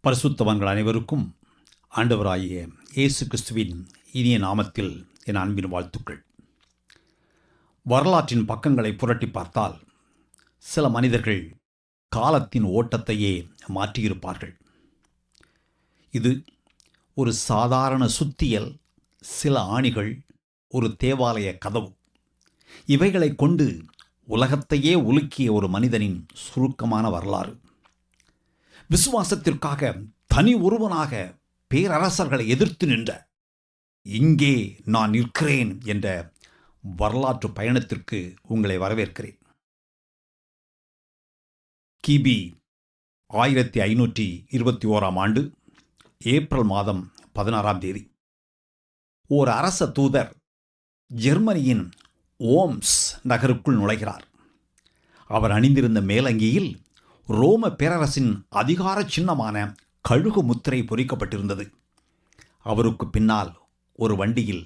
பரிசுத்தவான்கள் அனைவருக்கும் ஆண்டவராகிய இயேசு கிறிஸ்துவின் இனிய நாமத்தில் என் அன்பின் வாழ்த்துக்கள். வரலாற்றின் பக்கங்களை புரட்டி பார்த்தால் சில மனிதர்கள் காலத்தின் ஓட்டத்தையே மாற்றியிருப்பார்கள். இது ஒரு சாதாரண சுத்தியல், சில ஆணிகள், ஒரு தேவாலய கதவு, இவைகளை கொண்டு உலகத்தையே உலுக்கிய ஒரு மனிதனின் சுருக்கமான வரலாறு. விசுவாசத்திற்காக தனி ஒருவனாக பேரரசர்களை எதிர்த்து நின்ற இங்கே நான் நிற்கிறேன் என்ற வரலாற்று பயணத்திற்கு உங்களை வரவேற்கிறேன். கிபி 1521 ஏப்ரல் மாதம் 16 ஓர் அரச தூதர் ஜெர்மனியின் ஓம்ஸ் நகருக்குள் நுழைகிறார். அவர் அணிந்திருந்த மேலங்கியில் ரோம பேரரசின் அதிகார சின்னமான கழுகு முத்திரை பொறிக்கப்பட்டிருந்தது. அவருக்கு பின்னால் ஒரு வண்டியில்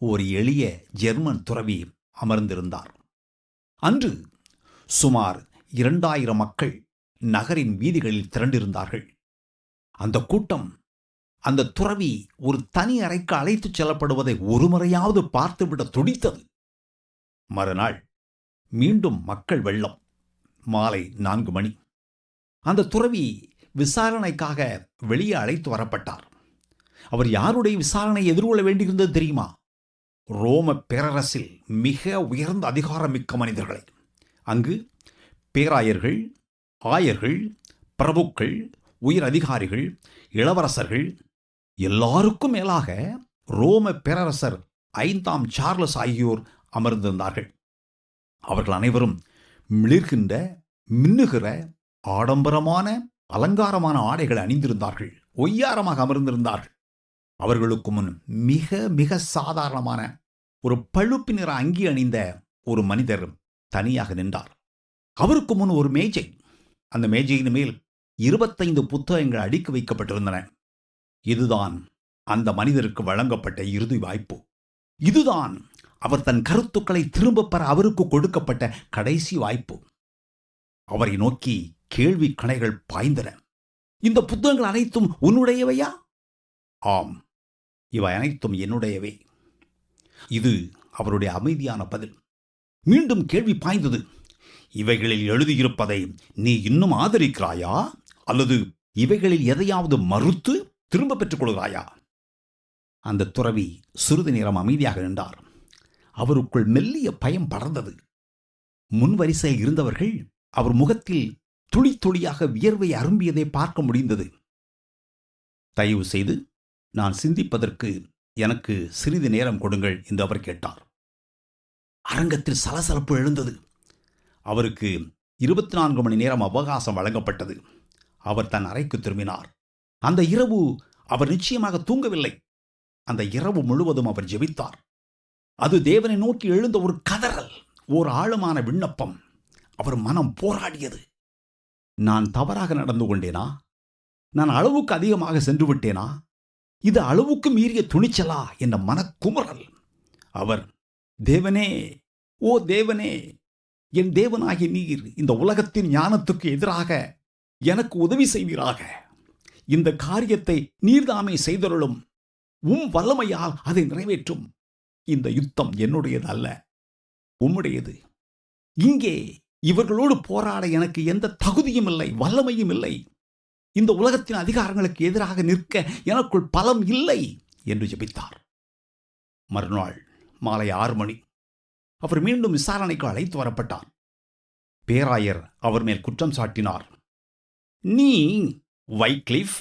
ஒரு எளிய ஜெர்மன் துறவி அமர்ந்திருந்தார். அன்று சுமார் 2000 மக்கள் நகரின் வீதிகளில் திரண்டிருந்தார்கள். அந்த கூட்டம் அந்த துறவி ஒரு தனி அறைக்கு அழைத்துச் செல்லப்படுவதை ஒருமுறையாவது பார்த்துவிட துடித்தது. மறுநாள் மீண்டும் மக்கள் வெள்ளம். மாலை 4 மணி. அந்த துறவி விசாரணைக்காக வெளியே அழைத்து வரப்பட்டார். அவர் யாருடைய விசாரணை எதிர்கொள்ள வேண்டியிருந்தது தெரியுமா? ரோம பேரரசில் மிக உயர்ந்த அதிகாரமிக்க மனிதர்களை. அங்கு பேராயர்கள், ஆயர்கள், பிரபுக்கள், உயர் அதிகாரிகள், இளவரசர்கள், எல்லாருக்கும் மேலாக ரோம பேரரசர் 5ஆம் சார்லஸ் ஆகியோர் அமர்ந்திருந்தார்கள். அவர்கள் அனைவரும் மிளிர்கின்ற, மின்னுகிற, ஆடம்பரமான, அலங்காரமான ஆடைகளை அணிந்திருந்தார்கள். ஒய்யாரமாக அமர்ந்திருந்தார்கள். அவர்களுக்கு முன் மிக மிக சாதாரணமான ஒரு பழுப்பு நிற அங்கி அணிந்த ஒரு மனிதர் தனியாக நின்றார். அவருக்கு முன் ஒரு மேஜை. அந்த மேஜையின் மேல் 25 புத்தகங்கள் அடுக்கி வைக்கப்பட்டிருந்தன. இதுதான் அந்த மனிதருக்கு வழங்கப்பட்ட இறுதி வாய்ப்பு. இதுதான் அவர் தன் கருத்துக்களை திரும்பப் பெற அவருக்கு கொடுக்கப்பட்ட கடைசி வாய்ப்பு. அவரை நோக்கி கேள்வி கணைகள் பாய்ந்தன. இந்த புத்தகங்கள் அனைத்தும் உன்னுடையவையா? ஆம், இவை அனைத்தும் என்னுடையவே. இது அவருடைய அமைதியான பதில். மீண்டும் கேள்வி பாய்ந்தது. இவைகளில் எழுதியிருப்பதை நீ இன்னும் ஆதரிக்கிறாயா, அல்லது இவைகளில் எதையாவது மறுத்து திரும்ப பெற்றுக் கொள்கிறாயா? அந்த துறவி சிறிது நேரம் அமைதியாக நின்றார். அவருக்குள் மெல்லிய பயம் படர்ந்தது. முன்வரிசையில் இருந்தவர்கள் அவர் முகத்தில் துளி துளியாக வியர்வை அரும்பியதை பார்க்க முடிந்தது. தயவு செய்து நான் சிந்திப்பதற்கு எனக்கு சிறிது நேரம் கொடுங்கள் என்று அவர் கேட்டார். அரங்கத்தில் சலசலப்பு எழுந்தது. அவருக்கு 24 மணி நேரம் அவகாசம் வழங்கப்பட்டது. அவர் தன் அறைக்கு திரும்பினார். அந்த இரவு அவர் நிச்சயமாக தூங்கவில்லை. அந்த இரவு முழுவதும் அவர் ஜெபித்தார். அது தேவனை நோக்கி எழுந்த ஒரு கதறல், ஓர் ஆழமான விண்ணப்பம். அவர் மனம் போராடியது. நான் தவறாக நடந்து கொண்டேனா? நான் அளவுக்கு அதிகமாக சென்று விட்டேனா? இது அளவுக்கு மீறிய துணிச்சலா என்ற மனக்குமுறல். அவர், தேவனே, ஓ தேவனே, என் தேவனாகிய நீர் இந்த உலகத்தின் ஞானத்துக்கு எதிராக எனக்கு உதவி செய்வீராக. இந்த காரியத்தை நீர்தாமே செய்தருளும். வல்லமையால் அதை நிறைவேற்றும். இந்த யுத்தம் என்னுடையது அல்ல, உம்முடையது. இங்கே இவர்களோடு போராட எனக்கு எந்த தகுதியும் இல்லை, வல்லமையும் இல்லை. இந்த உலகத்தின் அதிகாரங்களுக்கு எதிராக நிற்க எனக்குள் பலம் இல்லை என்று ஜெபித்தார். மறுநாள் மாலை 6 மணி அவர் மீண்டும் விசாரணைக்கு அழைத்து வரப்பட்டார். பேராயர் அவர் மேல் குற்றம் சாட்டினார். நீ வைக்லிஃப்,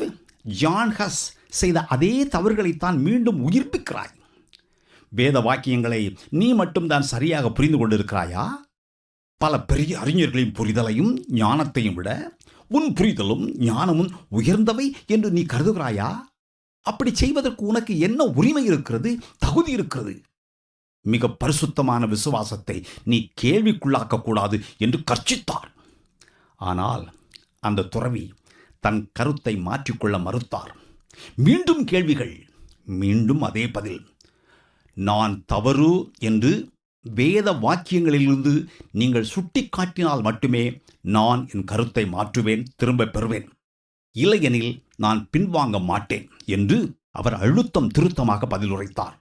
ஜான் ஹஸ் செய்த அதே தவறுகளைத்தான் மீண்டும் உயிர்ப்பிக்கிறாய். வேத வாக்கியங்களை நீ மட்டும்தான் சரியாக புரிந்து கொண்டிருக்கிறாயா? பல பெரிய அறிஞர்களின் புரிதலையும் ஞானத்தையும் விட உன் புரிதலும் ஞானமும் உயர்ந்தவை என்று நீ கருதுகிறாயா? அப்படி செய்வதற்கு உனக்கு என்ன உரிமை இருக்கிறது, தகுதி இருக்கிறது? மிக பரிசுத்தமான விசுவாசத்தை நீ கேள்விக்குள்ளாக்கக்கூடாது என்று கர்ச்சித்தார். ஆனால் அந்த துறவி தன் கருத்தை மாற்றிக்கொள்ள மறுத்தார். மீண்டும் கேள்விகள், மீண்டும் அதே பதில். நான் தவறு என்று வேத வாக்கியங்களிலிருந்து நீங்கள் சுட்டி காட்டினால் மட்டுமே நான் என் கருத்தை மாற்றுவேன், திரும்ப பெறுவேன். இல்லையெனில் நான் பின்வாங்க மாட்டேன் என்று அவர் அழுத்தம் திருத்தமாக பதில் உரைத்தார்.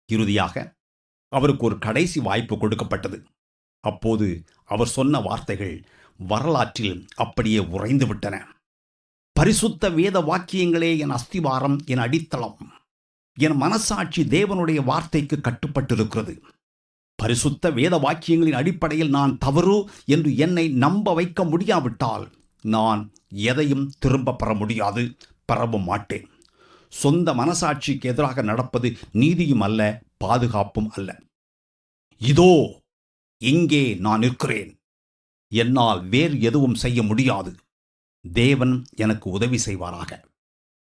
இறுதியாக அவருக்கு ஒரு கடைசி வாய்ப்பு கொடுக்கப்பட்டது. அப்போது அவர் சொன்ன வார்த்தைகள் வரலாற்றில் அப்படியே உறைந்து விட்டன. பரிசுத்த வேத வாக்கியங்களே என் அஸ்திவாரம், என் அடித்தளம். என் மனசாட்சி தேவனுடைய வார்த்தைக்கு கட்டுப்பட்டிருக்கிறது. பரிசுத்த வேத வாக்கியங்களின் அடிப்படையில் நான் தவறு என்று என்னை நம்ப வைக்க முடியாவிட்டால் நான் எதையும் திரும்ப பெற முடியாது, பெறவும் மாட்டேன். சொந்த மனசாட்சிக்கு எதிராக நடப்பது நீதியும் அல்ல, பாதுகாப்பும் அல்ல. இதோ இங்கே நான் இருக்கிறேன். என்னால் வேறு எதுவும் செய்ய முடியாது. தேவன் எனக்கு உதவி செய்வாராக.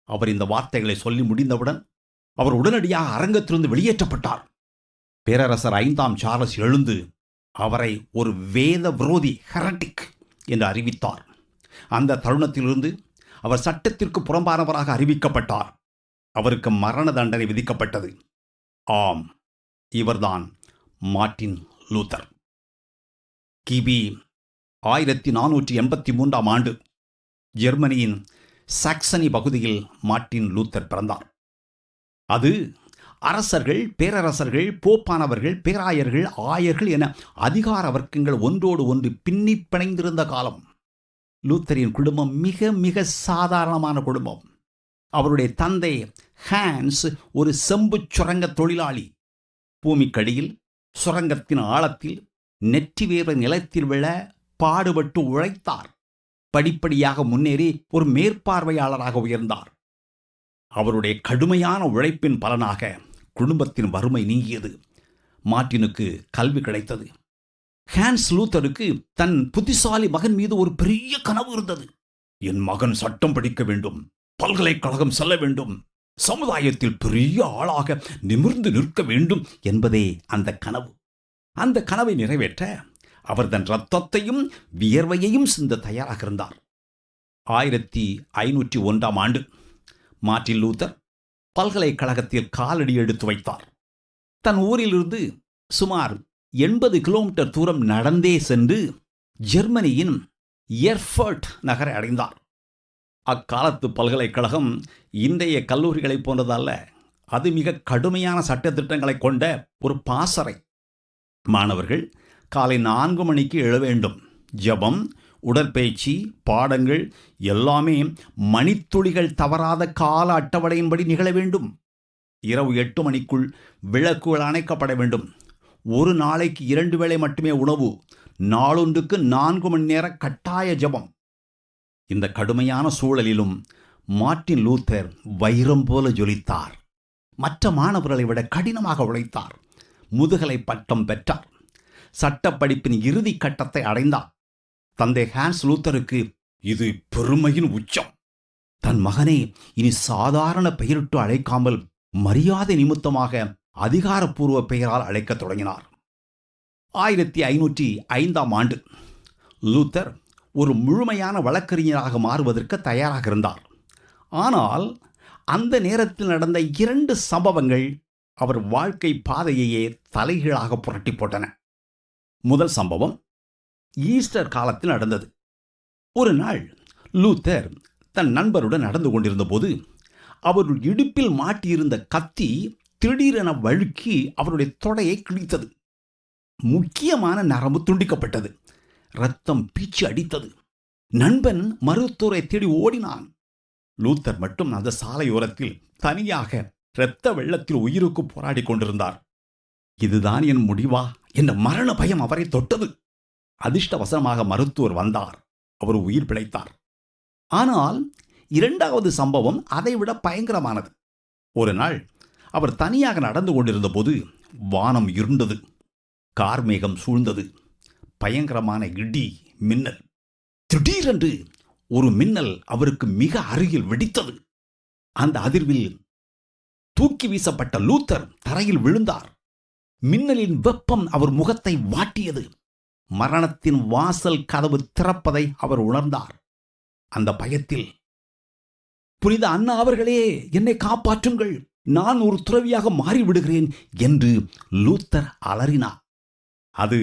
அவர் இந்த வார்த்தைகளை சொல்லி முடிந்தவுடன் அவர் உடனடியாக அரங்கத்திலிருந்து வெளியேற்றப்பட்டார். பேரரசர் 5ஆம் சார்லஸ் எழுந்து அவரை ஒரு வேத விரோதி, ஹெரட்டிக் என்று அறிவித்தார். அந்த தருணத்திலிருந்து அவர் சட்டத்திற்கு புறம்பானவராக அறிவிக்கப்பட்டார். அவருக்கு மரண தண்டனை விதிக்கப்பட்டது. ஆம், இவர்தான் மார்ட்டின் லூத்தர். கிபி 1483ஆம் ஆண்டு ஜெர்மனியின் சாக்சனி பகுதியில் மார்ட்டின் லூத்தர் பிறந்தார். அது அரசர்கள், பேரரசர்கள், போப்பானவர்கள், பேராயர்கள், ஆயர்கள் என அதிகார வர்க்கங்கள் ஒன்றோடு ஒன்று பின்னி பிணைந்திருந்த காலம். லூத்தரின் குடும்பம் மிக மிக சாதாரணமான குடும்பம். அவருடைய தந்தை ஹான்ஸ் ஒரு செம்பு சுரங்க தொழிலாளி. பூமிக்கடியில் சுரங்கத்தின் ஆழத்தில் நெற்றி வேர்வை நிலத்தில் விழ பாடுபட்டு உழைத்தார். படிப்படியாக முன்னேறி ஒரு மேற்பார்வையாளராக உயர்ந்தார். அவருடைய கடுமையான உழைப்பின் பலனாக குடும்பத்தின் வறுமை நீங்கியது. மார்ட்டினுக்கு கல்வி கிடைத்தது. ஹான்ஸ் லூத்தருக்கு தன் புத்திசாலி மகன் மீது ஒரு பெரிய கனவு இருந்தது. என் மகன் சட்டம் படிக்க வேண்டும், பல்கலைக்கழகம் செல்ல வேண்டும், சமுதாயத்தில் பெரிய ஆளாக நிமிர்ந்து நிற்க வேண்டும் என்பதே அந்த கனவு. அந்த கனவை நிறைவேற்ற அவர் தன் இரத்தத்தையும் வியர்வையையும் சிந்த தயாராக இருந்தார். 1501ஆம் ஆண்டு மார்ட்டின் லூத்தர் பல்கலைக்கழகத்தில் காலடி எடுத்து வைத்தார். தன் ஊரிலிருந்து சுமார் 80 கிலோமீட்டர் தூரம் நடந்தே சென்று ஜெர்மனியின் எர்ஃபர்ட் நகரை அடைந்தார். அக்காலத்து பல்கலைக்கழகம் இன்றைய கல்லூரிகளைப் போன்றதல்ல. அது மிக கடுமையான சட்டத்திட்டங்களை கொண்ட ஒரு பாசறை. மாணவர்கள் காலை 4 மணிக்கு எழ வேண்டும். ஜெபம், உடற்பயிற்சி, பாடங்கள் எல்லாமே மணித்துளிகள் தவறாத கால அட்டவணையின்படி நிகழ வேண்டும். இரவு 8 மணிக்குள் விளக்குகள் அணைக்கப்பட வேண்டும். ஒரு நாளைக்கு 2 வேளை மட்டுமே உணவு. நாளொன்றுக்கு 4 மணி நேர கட்டாய ஜெபம். இந்த கடுமையான சூழலிலும் மார்ட்டின் லூத்தர் வைரம் போல ஜொலித்தார். மற்ற மாணவர்களை விட கடினமாக உழைத்தார். முதுகலை பட்டம் பெற்றார். சட்டப்படிப்பின் இறுதி கட்டத்தை அடைந்தார். தந்தை ஹான்ஸ் லூத்தருக்கு இது பெருமையின் உச்சம். தன் மகனை இனி சாதாரண பெயரிட்டு அழைக்காமல் மரியாதை நிமித்தமாக அதிகாரப்பூர்வ பெயரால் அழைக்கத் தொடங்கினார். 1505ஆம் ஆண்டு லூத்தர் ஒரு முழுமையான வழக்கறிஞராக மாறுவதற்கு தயாராக இருந்தார். ஆனால் அந்த நேரத்தில் நடந்த 2 சம்பவங்கள் அவர் வாழ்க்கை பாதையையே தலைகீழாக புரட்டி போட்டன. முதல் சம்பவம் ஈஸ்டர் காலத்தில் நடந்தது. ஒரு நாள் லூத்தர் தன் நண்பருடன் நடந்து கொண்டிருந்த போது அவர் இடுப்பில் மாட்டியிருந்த கத்தி திடீரென வழுக்கி அவருடைய தொடையை கிழித்தது. முக்கியமான நரம்பு துண்டிக்கப்பட்டது. இரத்தம் பீச்சி அடித்தது. நண்பன் மருத்துவரை தேடி ஓடினான். லூத்தர் மட்டும் அந்த சாலையோரத்தில் தனியாக இரத்த வெள்ளத்தில் உயிருக்கு போராடி கொண்டிருந்தார். இதுதான் என் முடிவா என்ற மரண பயம் அவரை தொட்டது. அதிர்ஷ்டவசமாக மருத்துவர் வந்தார். அவர் உயிர் பிழைத்தார். ஆனால் 2வது சம்பவம் அதைவிட பயங்கரமானது. ஒரு நாள் அவர் தனியாக நடந்து கொண்டிருந்த போது வானம் இருண்டது. கார்மேகம் சூழ்ந்தது. பயங்கரமான இடி, மின்னல். திடீரென்று ஒரு மின்னல் அவருக்கு மிக அருகில் வெடித்தது. அந்த அதிர்வில் தூக்கி வீசப்பட்ட லூத்தர் தரையில் விழுந்தார். மின்னலின் வெப்பம் அவர் முகத்தை வாட்டியது. மரணத்தின் வாசல் கதவு திறப்பதை அவர் உணர்ந்தார். அந்த பயத்தில், புனித அண்ணா அவர்களே, என்னை காப்பாற்றுங்கள், நான் ஒரு துறவியாக மாறிவிடுகிறேன் என்று லூத்தர் அலறினார். அது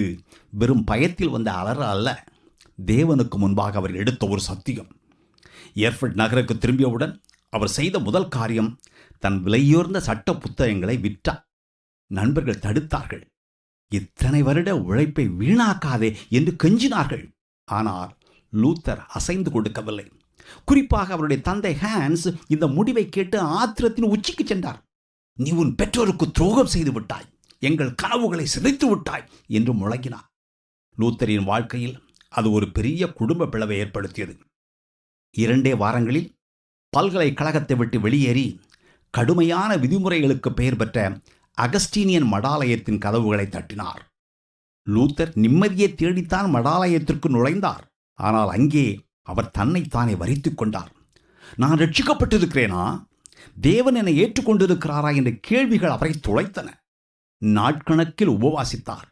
வெறும் பயத்தில் வந்த அலற அல்ல, தேவனுக்கு முன்பாக அவர் எடுத்த ஒரு சத்தியம். எர்ஃபர்ட் நகருக்கு திரும்பியவுடன் அவர் செய்த முதல் காரியம் தன் விலையுயர்ந்த சட்ட புத்தகங்களை விற்றார். நண்பர்கள் தடுத்தார்கள். இத்தனை வருட உழைப்பை வீணாக்காதே என்று கெஞ்சினார்கள். ஆனால் லூத்தர் அசைந்து கொடுக்கவில்லை. குறிப்பாக அவருடைய தந்தை ஹான்ஸ் இந்த முடிவை கேட்டு ஆத்திரத்தின் உச்சிக்கு சென்றார். நீ உன் பெற்றோருக்கு துரோகம் செய்து விட்டாய், எங்கள் கனவுகளை சிதைத்து விட்டாய் என்று முழங்கினார். லூத்தரின் வாழ்க்கையில் அது ஒரு பெரிய குடும்ப பிளவை ஏற்படுத்தியது. 2 வாரங்களில் பல்கலைக்கழகத்தை விட்டு வெளியேறி கடுமையான விதிமுறைகளுக்கு பெயர் பெற்ற அகஸ்டீனியன் மடாலயத்தின் கதவுகளை தட்டினார். லூத்தர் நிம்மதியை தேடித்தான் மடாலயத்திற்கு நுழைந்தார். ஆனால் அங்கே அவர் தன்னைத்தானே வரித்துக் கொண்டார். நான் ரட்சிக்கப்பட்டிருக்கிறேனா, தேவன் என்னை ஏற்றுக்கொண்டிருக்கிறாரா என்ற கேள்விகள் அவரை துளைத்தன. நாட்கணக்கில் உபவாசித்தார்.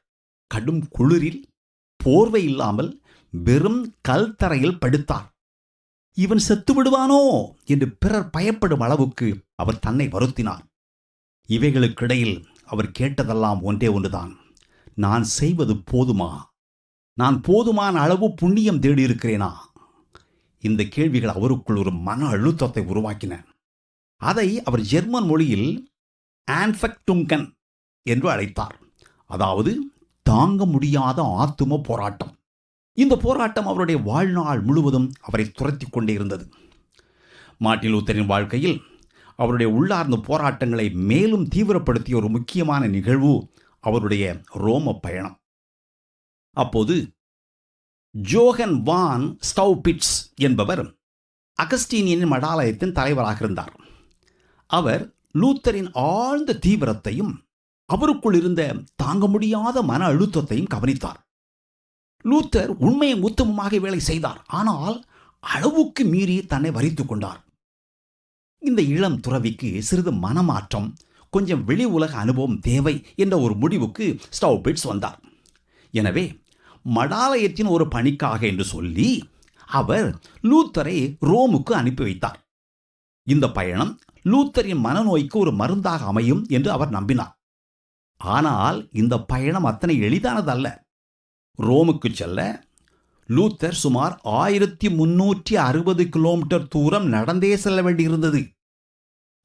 கடும் குளிரில் போர்வை இல்லாமல் வெறும் கல் தரையில் படுத்தார். இவன் செத்து விடுவானோ என்று பிறர் பயப்படும் அளவுக்கு அவர் தன்னை வருத்தினார். இவைகளுக்கிடையில் அவர் கேட்டதெல்லாம் ஒன்றே ஒன்றுதான். நான் செய்வது போதுமா? நான் போதுமான அளவு புண்ணியம் தேடியிருக்கிறேனா? இந்த கேள்விகள் அவருக்குள் ஒரு மன அழுத்தத்தை உருவாக்கின. அதை அவர் ஜெர்மன் மொழியில் ஆன்ஃபெக்டுங்கன் என்று அழைத்தார். அதாவது தாங்க முடியாத ஆத்தும போராட்டம். இந்த போராட்டம் அவருடைய வாழ்நாள் முழுவதும் அவரை துரத்தி கொண்டே இருந்தது. மார்ட்டின் லூத்தரின் வாழ்க்கையில் அவருடைய உள்ளார்ந்த போராட்டங்களை மேலும் தீவிரப்படுத்திய ஒரு முக்கியமான நிகழ்வு அவருடைய ரோம பயணம். அப்போது ஜோஹன் வான் ஸ்டவ்பிட்ஸ் என்பவர் அகஸ்டீனியன் மடாலயத்தின் தலைவராக இருந்தார். அவர் லூத்தரின் ஆழ்ந்த தீவிரத்தையும் அவருக்குள் இருந்த தாங்க முடியாத மன அழுத்தத்தையும் கவனித்தார். லூத்தர் உண்மையை உத்தமமாக வேலை செய்தார். ஆனால் அளவுக்கு மீறி தன்னை வரித்துக் கொண்டார். இந்த இளம் துறவிக்கு சிறிது மனமாற்றம், கொஞ்சம் வெளி உலக அனுபவம் தேவை என்ற ஒரு முடிவுக்கு ஸ்டவ்பிட்ஸ் வந்தார். எனவே மடாலயத்தின் ஒரு பணிக்காக என்று சொல்லி அவர் லூத்தரை ரோமுக்கு அனுப்பி வைத்தார். இந்த பயணம் லூத்தரின் மனநோய்க்கு ஒரு மருந்தாக அமையும் என்று அவர் நம்பினார். ஆனால் இந்த பயணம் அத்தனை எளிதானதல்ல. ரோமுக்கு செல்ல லூத்தர் சுமார் 1360 கிலோமீட்டர் தூரம் நடந்தே செல்ல வேண்டியிருந்தது.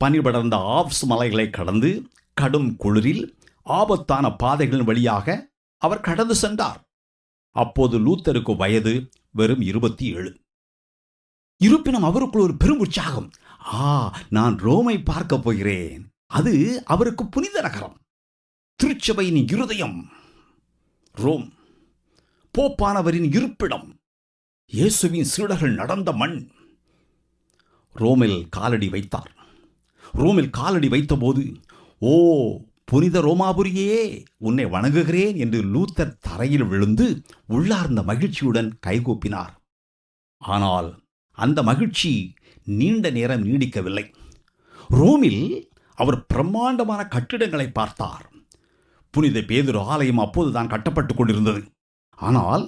பனிபடர்ந்த ஆப்ஸ் மலைகளை கடந்து கடும் குளிரில் ஆபத்தான பாதைகளின் வழியாக அவர் கடந்து சென்றார். அப்போது லூத்தருக்கு வயது வெறும் 27. இருப்பினும் அவருக்குள் ஒரு பெரும் உற்சாகம். நான் ரோமை பார்க்க போகிறேன். அது அவருக்கு புனித நகரம், திருச்சபையின் இருதயம் ரோம், போப்பானவரின் இருப்பிடம், இயேசுவின் சீடர்கள் நடந்த மண். ரோமில் காலடி வைத்தார். ரோமில் காலடி வைத்தபோது, ஓ புனித ரோமாபுரியே, உன்னை வணங்குகிறேன் என்று லூத்தர் தரையில் விழுந்து உள்ளார்ந்த மகிழ்ச்சியுடன் கைகூப்பினார். ஆனால் அந்த மகிழ்ச்சி நீண்ட நேரம் நீடிக்கவில்லை. ரோமில் அவர் பிரம்மாண்டமான கட்டிடங்களை பார்த்தார். புனித பேதுரு ஆலயம் அப்போதுதான் கட்டப்பட்டு கொண்டிருந்தது. ஆனால்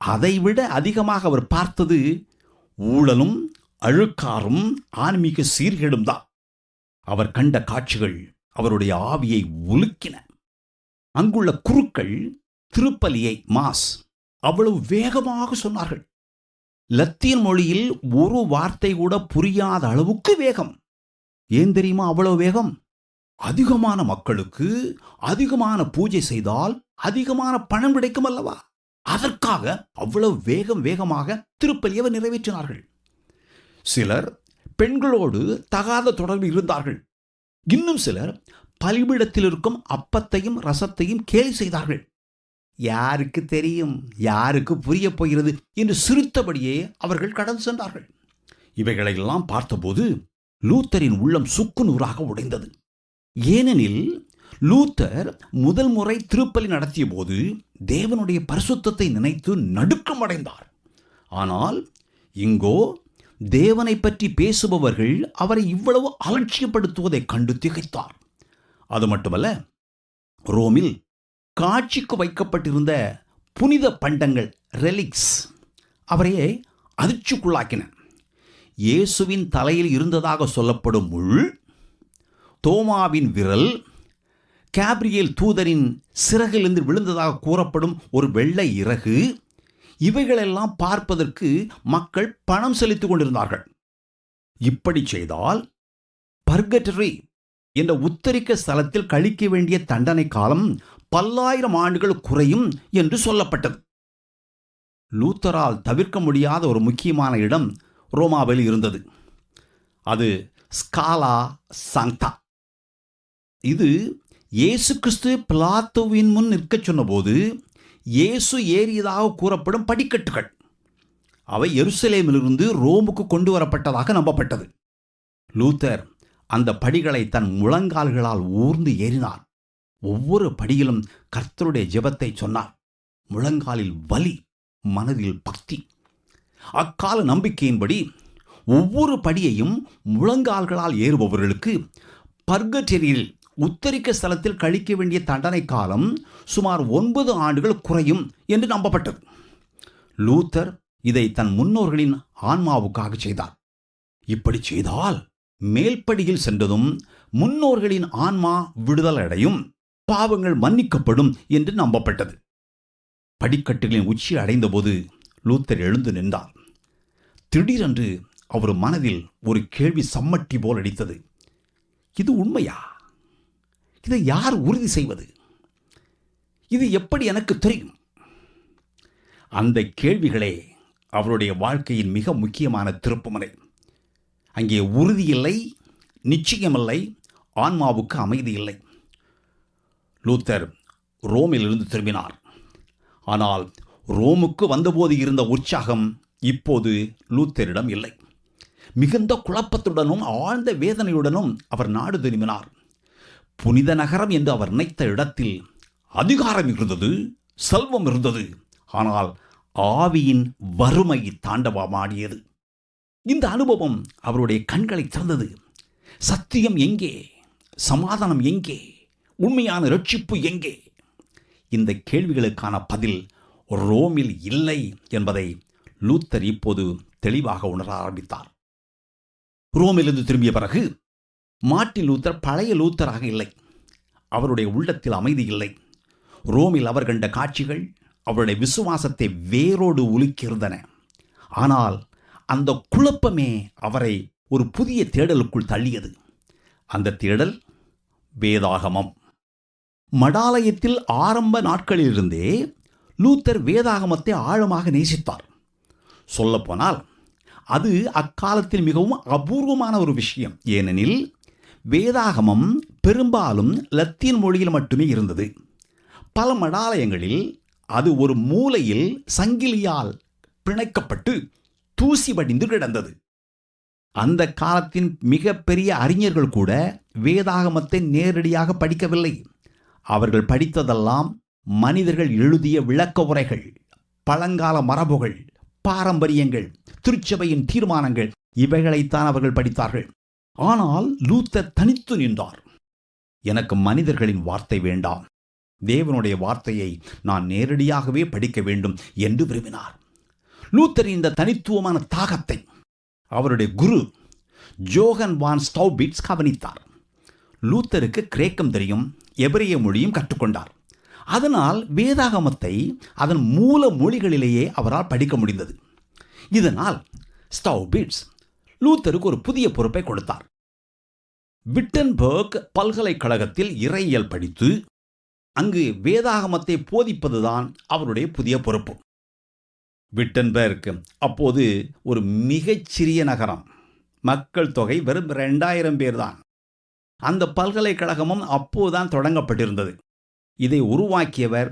அதைவிட அதிகமாக அவர் பார்த்தது ஊழலும் அழுக்காரும் ஆன்மீக சீர்கேடும் தான். அவர் கண்ட காட்சிகள் அவருடைய ஆவியை உலுக்கின. அங்குள்ள குருக்கள் திருப்பலியை மாஸ் அவ்வளவு வேகமாக சொன்னார்கள். லத்தீன் மொழியில் ஒரு வார்த்தை கூட புரியாத அளவுக்கு வேகம். ஏன் தெரியுமா அவ்வளவு வேகம்? அதிகமான மக்களுக்கு அதிகமான பூஜை செய்தால் அதிகமான பணம் கிடைக்கும் அல்லவா? அதற்காக அவ்வளவு வேகமாக திருப்பலியை நிறைவேற்றினார்கள். சிலர் பெண்களோடு தகாத தொடர்பு இருந்தார்கள். இன்னும் சிலர் பலிபீடத்தில் இருக்கும் அப்பத்தையும் ரசத்தையும் கேலி செய்தார்கள். யாருக்கு தெரியும், யாருக்கு புரிய போகிறது என்று சிரித்தபடியே அவர்கள் கடந்து சென்றார்கள். இவைகளையெல்லாம் பார்த்தபோது லூத்தரின் உள்ளம் சுக்குநூறாக உடைந்தது. ஏனெனில் லூத்தர் முதல் முறை திருப்பலி நடத்திய போது தேவனுடைய பரிசுத்தத்தை நினைத்து நடுக்கம் அடைந்தார். ஆனால் இங்கோ தேவனை பற்றி பேசுபவர்கள் அவரை இவ்வளவு அலட்சியப்படுத்துவதைக் கண்டு திகைத்தார். அது மட்டுமல்ல, ரோமில் காட்சிக்கு வைக்கப்பட்டிருந்த புனித பண்டங்கள் ரெலிக்ஸ் அவரையே அதிர்ச்சிக்குள்ளாக்கின. இயேசுவின் தலையில் இருந்ததாக சொல்லப்படும் முள், தோமாவின் விரல், கேப்ரியேல் தூதரின் சிறகிலிருந்து விழுந்ததாக கூறப்படும் ஒரு வெள்ளை இறகு, இவைகளெல்லாம் பார்ப்பதற்கு மக்கள் பணம் செலுத்திக் கொண்டிருந்தார்கள். இப்படி செய்தால் பர்கட்டரி என்ற உத்தரிக்க ஸ்தலத்தில் கழிக்க வேண்டிய தண்டனை காலம் 1000 ஆண்டுகள் குறையும் என்று சொல்லப்பட்டது. லூத்தரால் தவிர்க்க முடியாத ஒரு முக்கியமான இடம் ரோமாவில் இருந்தது. அது ஸ்காலா சாங்டா. இது இயேசு கிறிஸ்து பிலாத்துவின் முன் நிற்கச் சொன்னபோது இயேசு ஏறியதாக கூறப்படும் படிக்கட்டுகள். அவை எருசலேமிலிருந்து ரோமுக்கு கொண்டு வரப்பட்டதாக நம்பப்பட்டது. லூத்தர் அந்த படிகளை தன் முழங்கால்களால் ஊர்ந்து ஏறினார். ஒவ்வொரு படியிலும் கர்த்தருடைய ஜெபத்தை சொன்னார். முழங்காலில் வலி, மனதில் பக்தி. அக்கால நம்பிக்கையின்படி ஒவ்வொரு படியையும் முழங்கால்களால் ஏறுபவர்களுக்கு பர்கட்டரியில் உத்தரிக்க ஸ்தலத்தில் கழிக்க வேண்டிய தண்டனை காலம் சுமார் 9 ஆண்டுகள் குறையும் என்று நம்பப்பட்டது. லூத்தர் இதை தன் முன்னோர்களின் ஆன்மாவுக்காக செய்தார். இப்படி செய்தால் மேல்படியில் சென்றதும் முன்னோர்களின் ஆன்மா விடுதலடையும், பாவங்கள் மன்னிக்கப்படும் என்று நம்பப்பட்டது. படிக்கட்டுகளின் உச்சி அடைந்தபோது லூத்தர் எழுந்து நின்றார். திடீரென்று அவர் மனதில் ஒரு கேள்வி சம்மட்டி போல் அடித்தது. இது உண்மையா? இதை யார் உறுதி செய்வது? இது எப்படி எனக்கு தெரியும்? அந்த கேள்விகளே அவருடைய வாழ்க்கையின் மிக முக்கியமான திருப்புமுனை. அங்கே உறுதி இல்லை, நிச்சயமில்லை, ஆன்மாவுக்கு அமைதி இல்லை. லூத்தர் ரோமிலிருந்து திரும்பினார். ஆனால் ரோமுக்கு வந்தபோது இருந்த உற்சாகம் இப்போது லூத்தரிடம் இல்லை. மிகுந்த குழப்பத்துடனும் ஆழ்ந்த வேதனையுடனும் அவர் நாடு திரும்பினார். புனித நகரம் என்று அவர் நினைத்த இடத்தில் அதிகாரம் இருந்தது, செல்வம் இருந்தது. ஆனால் ஆவியின் வறுமை தாண்டவமாடியது. இந்த அனுபவம் அவருடைய கண்களை திறந்தது. சத்தியம் எங்கே? சமாதானம் எங்கே? உண்மையான ரட்சிப்பு எங்கே? இந்த கேள்விகளுக்கான பதில் ரோமில் இல்லை என்பதை லூத்தர் இப்போது தெளிவாக உணர ஆரம்பித்தார். ரோமிலிருந்து திரும்பிய பிறகு மார்ட்டின் லூத்தர் பழைய லூத்தராக இல்லை. அவருடைய உள்ளத்தில் அமைதி இல்லை. ரோமில் அவர் கண்ட காட்சிகள் அவருடைய விசுவாசத்தை வேரோடு உலுக்கியிருந்தன. ஆனால் அந்த குழப்பமே அவரை ஒரு புதிய தேடலுக்குள் தள்ளியது. அந்த தேடல் வேதாகமம். மடாலயத்தில் ஆரம்ப நாட்களிலிருந்தே லூத்தர் வேதாகமத்தை ஆழமாக நேசித்தார். சொல்லப்போனால் அது அக்காலத்தில் மிகவும் அபூர்வமான ஒரு விஷயம். ஏனெனில் வேதாகமம் பெரும்பாலும் லத்தீன் மொழியில் மட்டுமே இருந்தது. பல மடாலயங்களில் அது ஒரு மூலையில் சங்கிலியால் பிணைக்கப்பட்டு தூசி படிந்து கிடந்தது. அந்த காலத்தின் மிகப்பெரிய அறிஞர்கள் கூட வேதாகமத்தை நேரடியாக படிக்கவில்லை. அவர்கள் படித்ததெல்லாம் மனிதர்கள் எழுதிய விளக்க உரைகள், பழங்கால மரபுகள், பாரம்பரியங்கள், திருச்சபையின் தீர்மானங்கள், இவைகளைத்தான் அவர்கள் படித்தார்கள். ஆனால் லூத்தர் தனித்து நின்றார். எனக்கு மனிதர்களின் வார்த்தை வேண்டாம், தேவனுடைய வார்த்தையை நான் நேரடியாகவே படிக்க வேண்டும் என்று விரும்பினார். லூத்தரின் இந்த தனித்துவமான தாகத்தை அவருடைய குரு ஜோகன் வான் ஸ்டௌபிட்ஸ் கவனித்தார். லூத்தருக்கு கிரேக்கம் தெரியும், எபிரேய மொழியும் கற்றுக்கொண்டார். அதனால் வேதாகமத்தை அதன் மூல மொழிகளிலேயே அவரால் படிக்க முடிந்தது. இதனால் ஸ்டௌபிட்ஸ் லூத்தருக்கு ஒரு புதிய பொறுப்பை கொடுத்தார். விட்டன்பர்க் பல்கலைக்கழகத்தில் இறையியல் படித்து அங்கு வேதாகமத்தை போதிப்பதுதான் அவருடைய புதிய பொறுப்பு. விட்டன்பர்க் அப்போது ஒரு மிகச்சிறிய நகரம். மக்கள் தொகை வெறும் 2000 பேர் தான். அந்த பல்கலைக்கழகமும் அப்போதுதான் தொடங்கப்பட்டிருந்தது. இதை உருவாக்கியவர்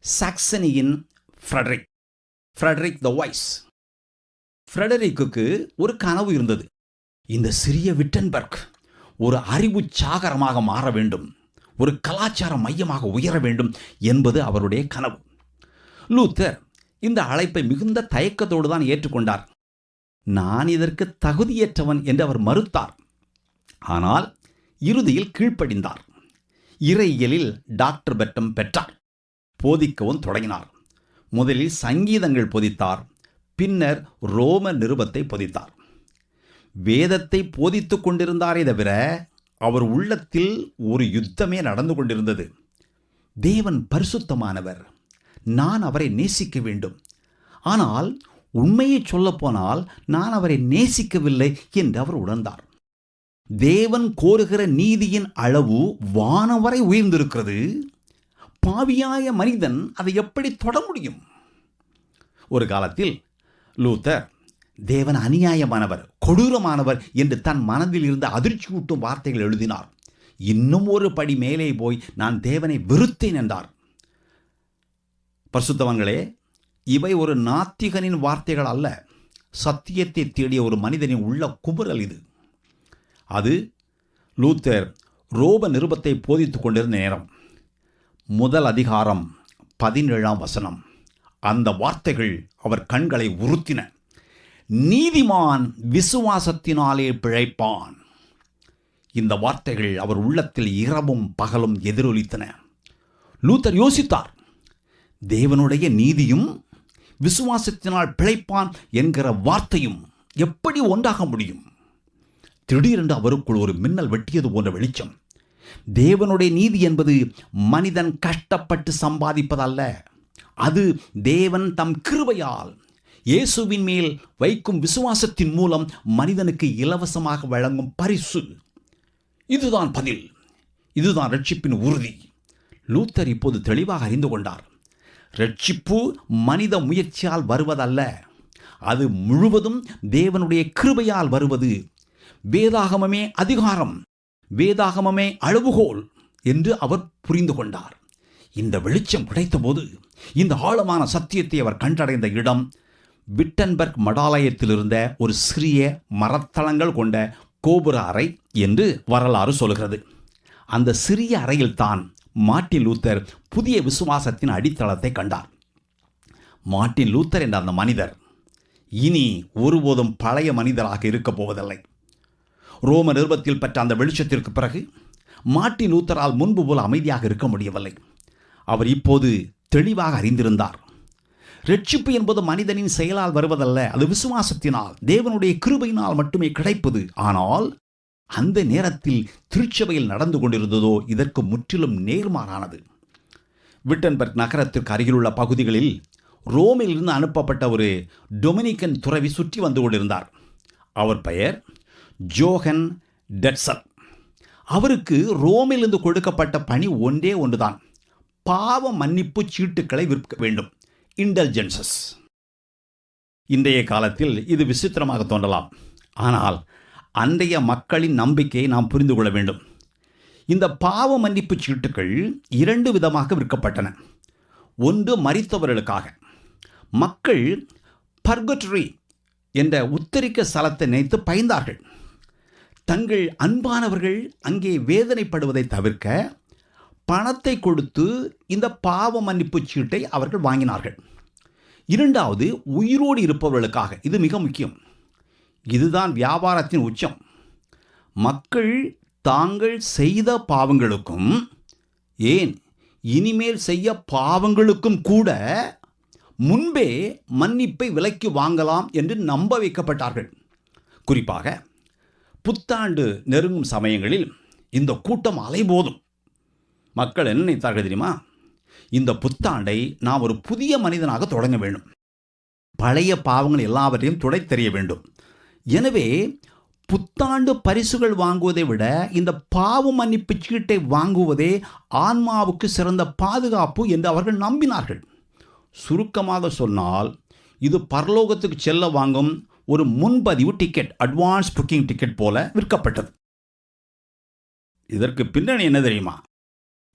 சாக்சனியின் ஃப்ரெடரிக் த வைஸ். ஃப்ரெடரிக்கு ஒரு கனவு இருந்தது. இந்த சிறிய விட்டன்பர்க் ஒரு அறிவு சாகரமாக மாற வேண்டும், ஒரு கலாச்சார மையமாக உயர வேண்டும் என்பது அவருடைய கனவு. லூத்தர் இந்த அழைப்பை மிகுந்த தயக்கத்தோடு தான் ஏற்றுக்கொண்டார். நான் இதற்கு தகுதியற்றவன் என்று அவர் மறுத்தார். ஆனால் இறுதியில் கீழ்ப்படிந்தார். இறையியலில் டாக்டர் பட்டம் பெற்றார். போதிக்கவும் தொடங்கினார். முதலில் சங்கீதங்கள் போதித்தார். பின்னர் ரோம நிருபத்தை போதித்தார். வேதத்தை போதித்துக் கொண்டிருந்தாரே தவிர அவர் உள்ளத்தில் ஒரு யுத்தமே நடந்து கொண்டிருந்தது. தேவன் பரிசுத்தமானவர், நான் அவரை நேசிக்க வேண்டும். ஆனால் உண்மையை சொல்லப்போனால் நான் அவரை நேசிக்கவில்லை என்று அவர் உணர்ந்தார். தேவன் கோருகிற நீதியின் அளவு வானம் வரை உயர்ந்திருக்கிறது. பாவியாய மனிதன் அதை எப்படி தொட முடியும்? ஒரு காலத்தில் லூத்தர் தேவன் அநியாயமானவர், கொடூரமானவர் என்று தன் மனதில் இருந்த அதிர்ச்சியூட்டும் வார்த்தைகள் எழுதினார். இன்னும் ஒரு படி மேலே போய் நான் தேவனை வெறுத்தேன் என்றார். பரிசுத்தவான்களே, இவை ஒரு நாத்திகனின் வார்த்தைகள் அல்ல. சத்தியத்தை தேடிய ஒரு மனிதனின் உள்ள குமுறல் இது. அது லூத்தர் ரோம நிருபத்தை போதித்துக் கொண்டிருந்த நேரம். முதல் அதிகாரம் 17ஆம் வசனம். அந்த வார்த்தைகள் அவர் கண்களை உறுத்தின. நீதிமான் விசுவாசத்தினாலே பிழைப்பான். இந்த வார்த்தைகள் அவர் உள்ளத்தில் இரவும் பகலும் எதிரொலித்தன. லூத்தர் யோசித்தார், தேவனுடைய நீதியும் விசுவாசத்தினால் பிழைப்பான் என்கிற வார்த்தையும் எப்படி ஒன்றாக முடியும்? திடீரென்று அவருக்குள் ஒரு மின்னல் வெட்டியது போன்ற வெளிச்சம். தேவனுடைய நீதி என்பது மனிதன் கஷ்டப்பட்டு சம்பாதிப்பதல்ல. அது தேவன் தம் கிருபையால் இயேசுவின் மேல் வைக்கும் விசுவாசத்தின் மூலம் மனிதனுக்கு இலவசமாக வழங்கும் பரிசு. இதுதான் பதில். இதுதான் ரட்சிப்பின் உறுதி. லூத்தர் இப்போது தெளிவாக அறிந்து கொண்டார். ரட்சிப்பு மனித முயற்சியால் வருவதல்ல, அது முழுவதும் தேவனுடைய கிருபையால் வருவது. வேதாகமமே அதிகாரம், வேதாகமமே அளவுகோல் என்று அவர் புரிந்து கொண்டார். இந்த வெளிச்சம் கிடைத்தபோது இந்த ஆழமான சத்தியத்தை அவர் கண்டடைந்த இடம் விட்டன்பர்க் மடாலயத்தில் இருந்த ஒரு சிறிய மரத்தளங்கள் கொண்ட கோபுர அறை என்று வரலாறு சொல்கிறது. அந்த சிறிய அறையில்தான் மார்ட்டின் லூத்தர் புதிய விசுவாசத்தின் அடித்தளத்தை கண்டார். மார்ட்டின் லூத்தர் என்ற அந்த மனிதர் இனி ஒருபோதும் பழைய மனிதராக இருக்கப் போவதில்லை. ரோம நிருபத்தில் பெற்ற அந்த வெளிச்சத்திற்கு பிறகு மார்ட்டின் லூத்தரால் முன்பு போல அமைதியாக இருக்க முடியவில்லை. அவர் இப்போது தெளிவாக அறிந்திருந்தார். ரட்சிப்பு என்பது மனிதனின் செயலால் வருவதல்ல, அது விசுவாசத்தினால் தேவனுடைய கிருபையினால் மட்டுமே கிடைப்பது. ஆனால் அந்த நேரத்தில் திருச்சபையில் நடந்து கொண்டிருந்ததோ இதற்கு முற்றிலும் நேர்மாறானது. விட்டன்பர்க் நகரத்திற்கு அருகிலுள்ள பகுதிகளில் ரோமில் இருந்து அனுப்பப்பட்ட ஒரு டொமினிக்கன் துறவி சுற்றி வந்து கொண்டிருந்தார். அவர் பெயர் ஜோஹன் டெட்சல். அவருக்கு ரோமிலிருந்து கொடுக்கப்பட்ட பணி ஒன்றே ஒன்றுதான், பாவ மன்னிப்பு சீட்டுக்களை விற்க வேண்டும், இன்டெலிஜென்சஸ். இன்றைய காலத்தில் இது விசித்திரமாக தோன்றலாம். ஆனால் அன்றைய மக்களின் நம்பிக்கையை நாம் புரிந்து கொள்ள வேண்டும். இந்த பாவ மன்னிப்பு சீட்டுகள் 2 விதமாக விற்கப்பட்டன. ஒன்று மரித்தவர்களுக்காக. மக்கள் பர்கட்டரி என்ற உத்தரிக்க ஸ்தலத்தை நினைத்து பயந்தார்கள். தங்கள் அன்பானவர்கள் அங்கே வேதனைப்படுவதை தவிர்க்க பணத்தை கொடுத்து இந்த பாவ மன்னிப்பு சீட்டை அவர்கள் வாங்கினார்கள். இரண்டாவது, உயிரோடு இருப்பவர்களுக்காக. இது மிக முக்கியம். இதுதான் வியாபாரத்தின் உச்சம். மக்கள் தாங்கள் செய்த பாவங்களுக்கும், ஏன் இனிமேல் செய்ய பாவங்களுக்கும் கூட முன்பே மன்னிப்பை விலைக்கு வாங்கலாம் என்று நம்ப வைக்கப்பட்டார்கள். குறிப்பாக புத்தாண்டு நெருங்கும் சமயங்களில் இந்த கூட்டம் அலைபோதும். மக்கள் என்ன நினைத்தார்கள் தெரியுமா? இந்த புத்தாண்டை நாம் ஒரு புதிய மனிதனாக தொடங்க வேண்டும், பழைய பாவங்கள் எல்லாவற்றையும் துடைத் தெரிய வேண்டும். எனவே புத்தாண்டு பரிசுகள் வாங்குவதை விட இந்த பாவ மன்னிப்பு சீட்டை வாங்குவதே ஆன்மாவுக்கு சிறந்த பாதுகாப்பு என்று அவர்கள் நம்பினார்கள். சுருக்கமாக சொன்னால் இது பரலோகத்துக்கு செல்ல வாங்கும் ஒரு முன்பதிவு டிக்கெட், அட்வான்ஸ் புக்கிங் டிக்கெட் போல விற்கப்பட்டது. இதற்கு பின்னணி என்ன தெரியுமா?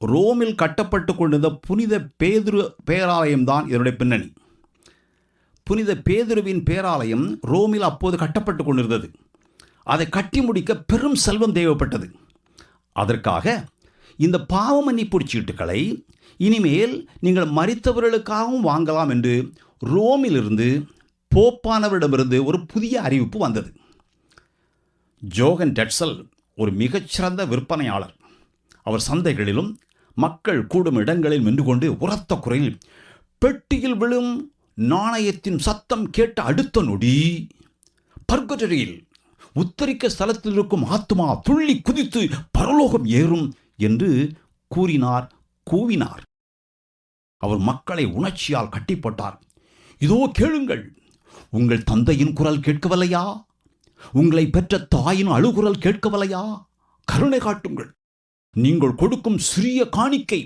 ரோமில் கட்டப்பட்டு கொண்டிருந்த புனித பேதுரு பேராலயம்தான் இதனுடைய பின்னணி. புனித பேதுருவின் பேராலயம் ரோமில் அப்போது கட்டப்பட்டு கொண்டிருந்தது. அதை கட்டி முடிக்க பெரும் செல்வம் தேவைப்பட்டது. அதற்காக இந்த பாவ மன்னிப்பு சீட்டுக்களை இனிமேல் நீங்கள் மரித்தவர்களுக்காகவும் வாங்கலாம் என்று ரோமிலிருந்து போப்பானவரிடமிருந்து ஒரு புதிய அறிவிப்பு வந்தது. ஜோஹன் டெட்சல் ஒரு மிகச்சிறந்த விற்பனையாளர். அவர் சந்தைகளிலும் மக்கள் கூடும் இடங்களில் நின்று கொண்டு உரத்த குரலில் பெட்டியில் விழும் நாணயத்தின் சத்தம் கேட்ட அடுத்த நொடி பர்கட்டரியில் உத்தரிக்க ஸ்தலத்தில் இருக்கும் ஆத்மா துள்ளி குதித்து பரலோகம் ஏறும் என்று கூறினார், கூவினார். அவர் மக்களை உணர்ச்சியால் கட்டிப்பட்டார். இதோ கேளுங்கள், உங்கள் தந்தையின் குரல் கேட்கவில்லையா? உங்களை பெற்ற தாயின் அழுகுரல் கேட்கவில்லையா? கருணை காட்டுங்கள். நீங்கள் கொடுக்கும் சிறிய காணிக்கை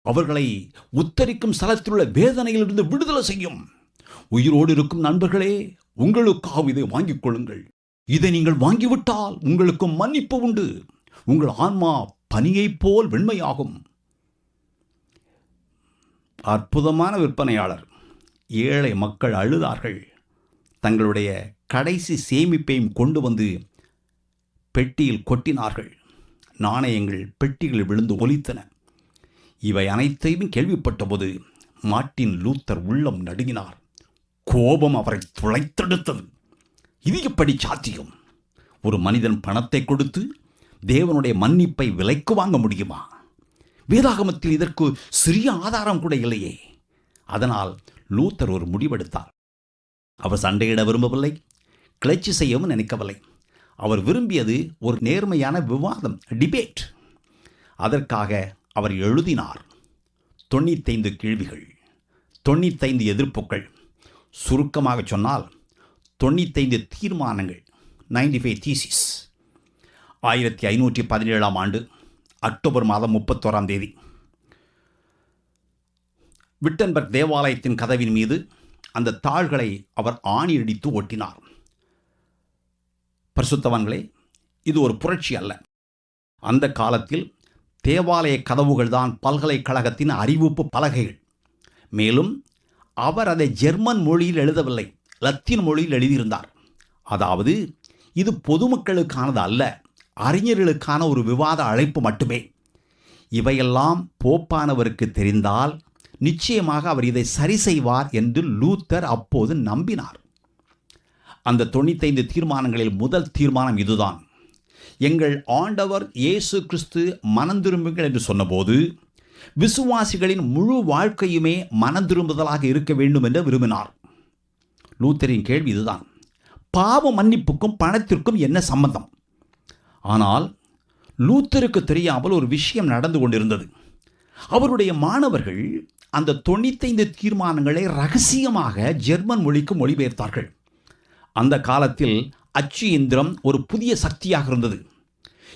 அவர்களை உத்தரிக்கும் ஸ்தலத்தில் உள்ள வேதனையிலிருந்து விடுதலை செய்யும். உயிரோடு இருக்கும் நண்பர்களே, உங்களுக்காக இதை வாங்கிக் கொள்ளுங்கள். இதை நீங்கள் வாங்கிவிட்டால் உங்களுக்கு மன்னிப்பு உண்டு. உங்கள் ஆன்மா பனியைப் போல் வெண்மையாகும். அற்புதமான விற்பனையாளர். ஏழை மக்கள் அழுதார்கள். தங்களுடைய கடைசி சேமிப்பையும் கொண்டு வந்து பெட்டியில் கொட்டினார்கள். நாணயங்கள் பெட்டிகளில் விழுந்து ஒலித்தன. இவை அனைத்தையும் கேள்விப்பட்டபோது மார்ட்டின் லூத்தர் உள்ளம் நடுங்கினார். கோபம் அவரை துளைத்தெடுத்தது. இது எப்படி சாத்தியம்? ஒரு மனிதன் பணத்தை கொடுத்து தேவனுடைய மன்னிப்பை விலைக்கு வாங்க முடியுமா? வேதாகமத்தில் இதற்கு சிறிய ஆதாரம் கூட இல்லையே. அதனால் லூத்தர் ஒரு முடிவெடுத்தார். அவர் சண்டையிட விரும்பவில்லை, கிளர்ச்சி செய்யவும் நினைக்கவில்லை. அவர் விரும்பியது ஒரு நேர்மையான விவாதம், டிபேட். அதற்காக அவர் எழுதினார் 95 கேள்விகள், 95 எதிர்ப்புகள். சுருக்கமாக சொன்னால் 95 தீர்மானங்கள், 95 தீசிஸ். 1517 ஆண்டு அக்டோபர் மாதம் 31 தேதி விட்டன்பர்க் தேவாலயத்தின் கதவின் மீது அந்த தாள்களை அவர் ஆணியடித்து ஒட்டினார். பரிசுத்தவான்களே, இது ஒரு புரட்சி அல்ல. அந்த காலத்தில் தேவாலய கதவுகள் தான் பல்கலைக்கழகத்தின் அறிவிப்பு பலகைகள். மேலும் அவர் அதை ஜெர்மன் மொழியில் எழுதவில்லை, லத்தீன் மொழியில் எழுதியிருந்தார். அதாவது இது பொதுமக்களுக்கானது அல்ல, அறிஞர்களுக்கான ஒரு விவாத அழைப்பு மட்டுமே. இவையெல்லாம் போப்பானவருக்கு தெரிந்தால் நிச்சயமாக அவர் இதை சரி செய்வார் என்று லூத்தர் அப்போது நம்பினார். அந்த 95 தீர்மானங்களில் முதல் தீர்மானம் இதுதான்: எங்கள் ஆண்டவர் இயேசு கிறிஸ்து மனந்திரும்புங்கள் என்று சொன்னபோது விசுவாசிகளின் முழு வாழ்க்கையுமே மனந்திரும்புதலாக இருக்க வேண்டும் என்று விரும்பினார். லூத்தரின் கேள்வி இதுதான்: பாவ மன்னிப்புக்கும் பணத்திற்கும் என்ன சம்பந்தம்? ஆனால் லூத்தருக்கு தெரியாமல் ஒரு விஷயம் நடந்து கொண்டிருந்தது. அவருடைய மாணவர்கள் அந்த 95 தீர்மானங்களை ரகசியமாக ஜெர்மன் மொழிக்கு மொழிபெயர்த்தார்கள். அந்த காலத்தில் அச்சு இயந்திரம் ஒரு புதிய சக்தியாக இருந்தது.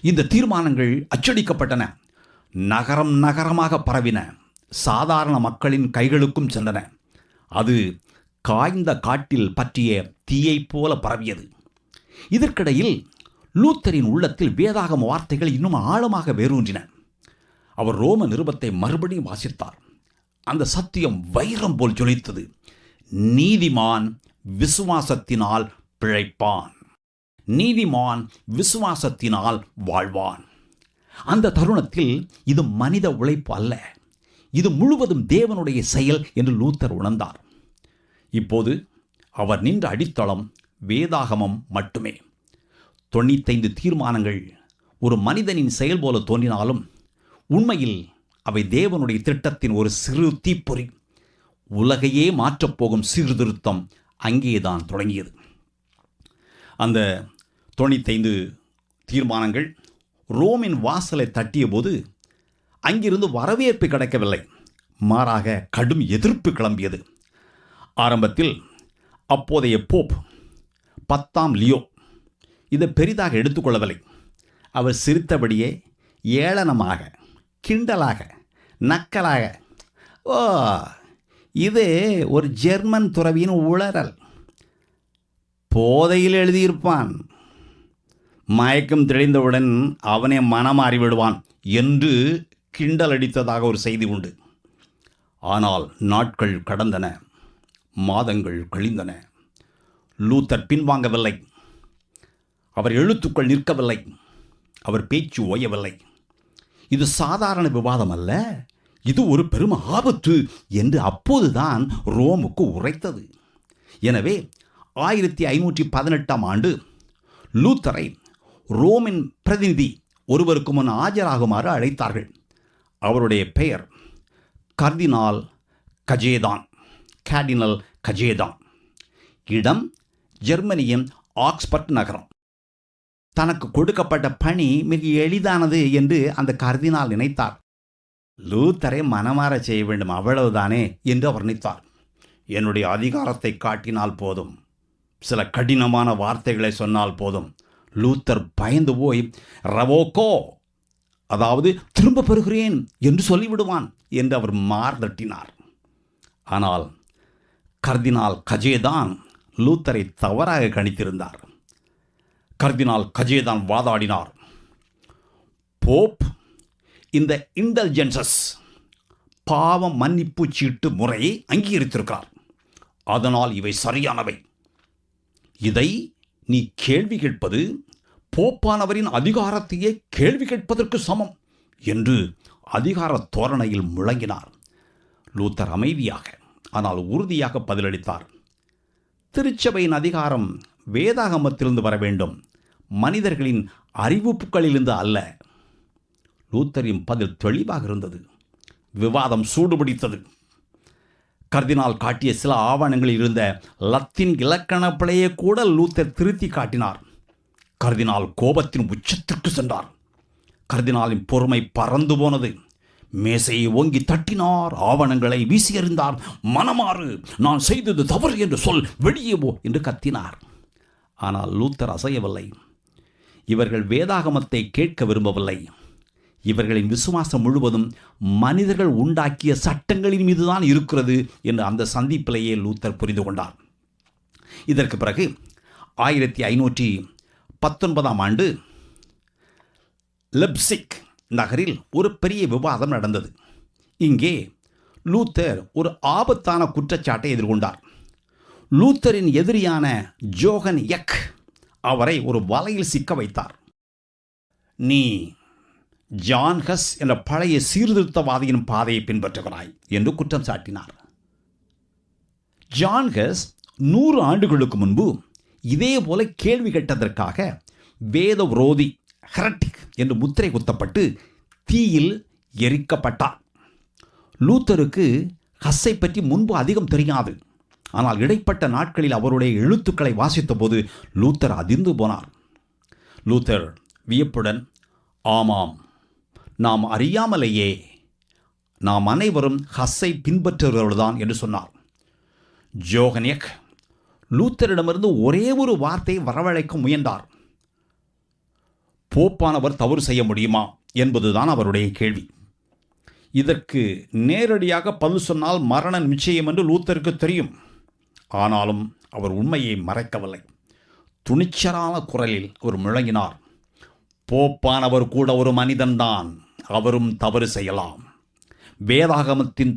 இந்த தீர்மானங்கள் அச்சடிக்கப்பட்டன, நகரம் நகரமாக பரவின, சாதாரண மக்களின் கைகளுக்கும் சென்றன. அது காய்ந்த காட்டில் பற்றிய தீயைப் போல பரவியது. இதற்கிடையில் லூத்தரின் உள்ளத்தில் வேதாகம வார்த்தைகள் இன்னும் ஆழமாக வேரூன்றின. அவர் ரோம நிருபத்தை மறுபடியும் வாசித்தார். அந்த சத்தியம் வைரம் போல் ஜொலித்தது: நீதிமான் விசுவாசத்தினால் பிழைப்பான், நீதிமான் விசுவாசத்தினால் வாழ்வான். அந்த தருணத்தில் இது மனித உழைப்பு அல்ல, இது முழுவதும் தேவனுடைய செயல் என்று லூத்தர் உணர்ந்தார். இப்போது அவர் நின்ற அடித்தளம் வேதாகமம் மட்டுமே. 95 தீர்மானங்கள் ஒரு மனிதனின் செயல் போல தோன்றினாலும் உண்மையில் அவை தேவனுடைய திட்டத்தின் ஒரு சிறு தீப்பொறி. உலகையே மாற்றப்போகும் சீர்திருத்தம் அங்கேதான் தொடங்கியது. அந்த 95 தீர்மானங்கள் ரோமின் வாசலை தட்டிய போது அங்கிருந்து வரவேற்பு கிடைக்கவில்லை, மாறாக கடும் எதிர்ப்பு கிளம்பியது. ஆரம்பத்தில் அப்போதைய போப் 10ஆம் லியோ இதை பெரிதாக எடுத்துக்கொள்ளவில்லை. அவர் சிரித்தபடியே ஏளனமாக, கிண்டலாக, நக்கலாக, ஓ, இது ஒரு ஜெர்மன் துறவியின் உளறல், போதையில் எழுதியிருப்பான், மயக்கம் தெளிந்தவுடன் அவனை மனமாறி விடுவான் என்று கிண்டல் அடித்ததாக ஒரு செய்தி உண்டு. ஆனால் நாட்கள் கடந்தன, மாதங்கள் கழிந்தன. லூத்தர் பின்வாங்கவில்லை. அவர் எழுத்துக்கள் நிற்கவில்லை, அவர் பேச்சு ஓயவில்லை. இது சாதாரண விவாதம் அல்ல, இது ஒரு பெரும் ஆபத்து என்று அப்போதுதான் ரோமுக்கு உரைத்தது. எனவே 1518ஆம் ஆண்டு லூத்தரை ரோமின் பிரதிநிதி ஒருவருக்கு முன் ஆஜராகுமாறு அழைத்தார்கள். அவருடைய பெயர் கர்தினால் கஜேதான், கேர்டினல் கஜேதான். இடம் ஜெர்மனியின் ஆக்ஸ்பர்ட் நகரம். தனக்கு கொடுக்கப்பட்ட பணி மிக எளிதானது என்று அந்த கர்தினால் நினைத்தார். லூத்தரை மனமாற செய்ய வேண்டும், அவ்வளவுதானே என்று அவர் நினைத்தார். என்னுடைய அதிகாரத்தை காட்டினால் போதும், சில கடினமான வார்த்தைகளை சொன்னால் போதும், லூத்தர் பயந்து போய் ரவோக்கோ, அதாவது திரும்ப பெறுகிறேன் என்று சொல்லிவிடுவான் என்று அவர் மார்தட்டினார். ஆனால் கர்தினால் கஜேதான் லூத்தரை தவறாக கணித்திருந்தார். கர்தினால் கஜேதான் வாதாடினார். போப் இந்த இன்டெலிஜென்சஸ் பாவ மன்னிப்பு சீட்டு முறையை அங்கீகரித்திருக்கிறார். அதனால் இவை சரியானவை. இதை நீ கேள்வி கேட்பது போப்பானவரின் அதிகாரத்தையே கேள்வி கேட்பதற்கு சமம் என்று அதிகார தோரணையில் முழங்கினார். லூத்தர் அமைதியாக ஆனால் உறுதியாக பதிலளித்தார். திருச்சபையின் அதிகாரம் வேதாகமத்திலிருந்து வர வேண்டும், மனிதர்களின் அறிவிப்புகளிலிருந்து அல்ல. லூத்தரின் பதில் தெளிவாக இருந்தது. விவாதம் சூடுபிடித்தது. கர்தினால் காட்டிய சில ஆவணங்களில் இருந்த லத்தீன் இலக்கண பிழையை கூட லூத்தர் திருத்தி காட்டினார். கர்தினால் கோபத்தின் உச்சத்திற்கு சென்றார். கர்தினாலின் பொறுமை பறந்து போனது. மேசையை ஓங்கி தட்டினார், ஆவணங்களை வீசி எறிந்தார். மனமாறு, நான் செய்தது தவறு என்று சொல், வெளியே போ என்று கத்தினார். ஆனால் லூத்தர் அசையவில்லை. இவர்கள் வேதாகமத்தை கேட்க விரும்பவில்லை. இவர்களின் விசுவாசம் முழுவதும் மனிதர்கள் உண்டாக்கிய சட்டங்களின் மீதுதான் இருக்கிறது என்று அந்த சந்திப்பிலேயே லூத்தர் புரிந்து கொண்டார். இதற்கு பிறகு 1519 ஆண்டு லெப்சிக் நகரில் ஒரு பெரிய விவாதம் நடந்தது. இங்கே லூத்தர் ஒரு ஆபத்தான குற்றச்சாட்டை எதிர்கொண்டார். லூத்தரின் எதிரியான ஜோகன் எக் அவரை ஒரு வலையில் சிக்க வைத்தார். நீ ஜான் ஹஸ் என்ற பழைய சீர்திருத்தவாதியின் பாதையை பின்பற்றுகிறாய் என்று குற்றம் சாட்டினார். ஜான் ஹஸ் 100 ஆண்டுகளுக்கு முன்பு இதே போல கேள்வி கேட்டதற்காக வேத விரோதி ஹெரட்டிக் என்று முத்திரை குத்தப்பட்டு தீயில் எரிக்கப்பட்டார். லூத்தருக்கு ஹஸ்ஸை பற்றி முன்பு அதிகம் தெரியாது. ஆனால் இடைப்பட்ட நாட்களில் அவருடைய எழுத்துக்களை வாசித்த போது லூத்தர் அதிர்ந்து போனார். லூத்தர் வியப்புடன், ஆமாம், நாம் அறியாமலேயே நாம் அனைவரும் ஹஸ்ஸை பின்பற்றுகிறவர்கள்தான் என்று சொன்னார். ஜோகனேக் லூத்தரிடமிருந்து ஒரே ஒரு வார்த்தையை வரவழைக்க முயன்றார். போப்பானவர் தவறு செய்ய முடியுமா என்பதுதான் அவருடைய கேள்வி. இதற்கு நேரடியாக பதில் சொன்னால் மரணம் நிச்சயம் என்று லூத்தருக்கு தெரியும். ஆனாலும் அவர் உண்மையை மறைக்கவில்லை. துணிச்சலான குரலில் அவர் முழங்கினார், போப்பானவர் கூட ஒரு மனிதன்தான், அவரும் தவறு செய்யலாம். வேதாகமத்தின்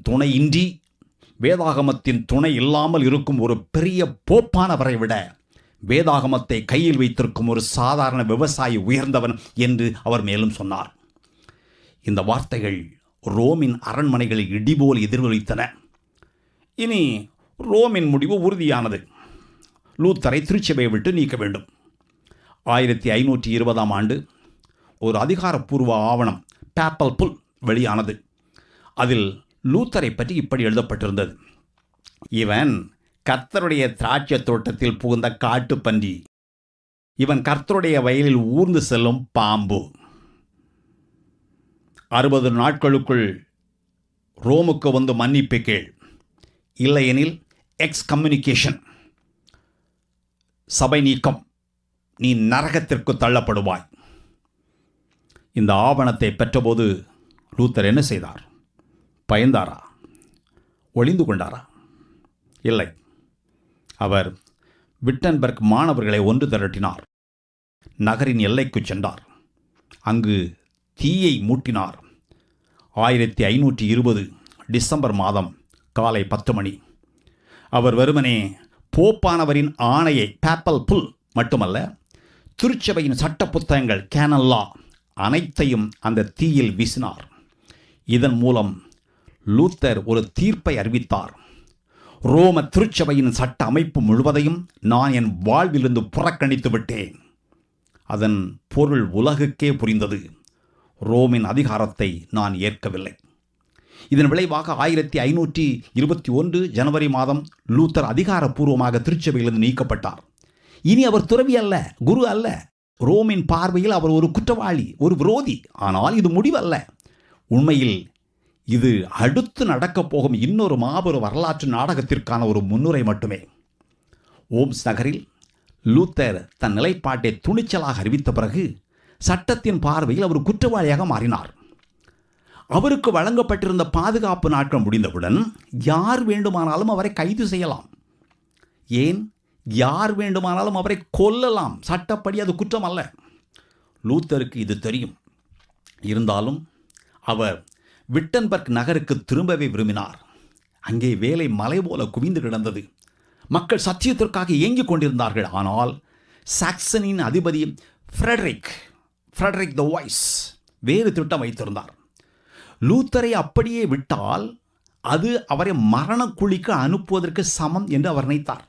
துணை இல்லாமல் இருக்கும் ஒரு பெரிய போப்பானவரை விட வேதாகமத்தை கையில் வைத்திருக்கும் ஒரு சாதாரண விவசாயி உயர்ந்தவன் என்று அவர் மேலும் சொன்னார். இந்த வார்த்தைகள் ரோமின் அரண்மனைகளில் இடிபோல் எதிரொலித்தன. இனி ரோமின் முடிவு உறுதியானது. லூத்தரை திருச்சபையை விட்டு நீக்க வேண்டும். 1520 ஆண்டு ஒரு அதிகாரப்பூர்வ ஆவணம் பேப்பல் புல் வெளியானது. அதில் லூத்தரை பற்றி இப்படி எழுதப்பட்டிருந்தது: இவன் கர்த்தருடைய திராட்சை தோட்டத்தில் புகுந்த காட்டுப்பன்றி, இவன் கர்த்தருடைய வயலில் ஊர்ந்து செல்லும் பாம்பு. 60 நாட்களுக்குள் ரோமுக்கு வந்து மன்னிப்பு கேள், இல்லையெனில் எக்ஸ்கம்யூனிகேஷன், சபை நீக்கம், நீ நரகத்திற்கு தள்ளப்படுவாய். இந்த ஆவணத்தை பெற்றபோது லூத்தர் என்ன செய்தார்? பயந்தாரா? ஒளிந்து கொண்டாரா? இல்லை. அவர் விட்டன்பர்க் மாணவர்களை ஒன்று திரட்டினார். நகரின் எல்லைக்கு சென்றார். அங்கு தீயை மூட்டினார். 1520 டிசம்பர் மாதம் காலை 10 மணி. அவர் வெறுமனே போப்பானவரின் ஆணையை பேப்பல் புல் மட்டுமல்ல, திருச்சபையின் சட்ட புத்தகங்கள் கேனன் லா அனைத்தையும் அந்த தீயில் வீசினார். இதன் மூலம் லூத்தர் ஒரு தீர்ப்பை அறிவித்தார். ரோம திருச்சபையின் சட்ட அமைப்பு முழுவதையும் நான் என் வாழ்விலிருந்து புறக்கணித்து விட்டேன். அதன் பொருள் உலகுக்கே புரிந்தது. ரோமின் அதிகாரத்தை நான் ஏற்கவில்லை. இதன் விளைவாக 1521 ஜனவரி மாதம் லூத்தர் அதிகாரப்பூர்வமாக திருச்சபையிலிருந்து நீக்கப்பட்டார். இனி அவர் துறவி அல்ல, குரு அல்ல. ரோமின் பார்வையில் அவர் ஒரு குற்றவாளி, ஒரு விரோதி. ஆனால் இது முடிவல்ல. உண்மையில் இது அடுத்து நடக்கப் போகும் இன்னொரு மாபெரும் வரலாற்று நாடகத்திற்கான ஒரு முன்னுரை மட்டுமே. ஓம்ஸ் நகரில் லூத்தர் தன் நிலைப்பாட்டை துணிச்சலாக அறிவித்த பிறகு சட்டத்தின் பார்வையில் அவர் குற்றவாளியாக மாறினார். அவருக்கு வழங்கப்பட்டிருந்த பாதுகாப்பு நாட்கள் முடிந்தவுடன் யார் வேண்டுமானாலும் அவரை கைது செய்யலாம், ஏன் யார் வேண்டுமானாலும் அவரை கொல்லலாம். சட்டப்படி அது குற்றம் அல்ல. லூத்தருக்கு இது தெரியும். இருந்தாலும் அவர் விட்டன்பர்க் நகருக்கு திரும்பவே விரும்பினார். அங்கே வேலை மலை போல குவிந்து கிடந்தது. மக்கள் சத்தியத்திற்காக ஏங்கிக் கொண்டிருந்தார்கள். ஆனால் சாக்சனின் அதிபதி ஃப்ரெடரிக் த வாய்ஸ் வேறு திட்டம் வைத்திருந்தார். லூத்தரை அப்படியே விட்டால் அது அவரை மரணக்குழிக்கு அனுப்புவதற்கு சமம் என்று அவர் நினைத்தார்.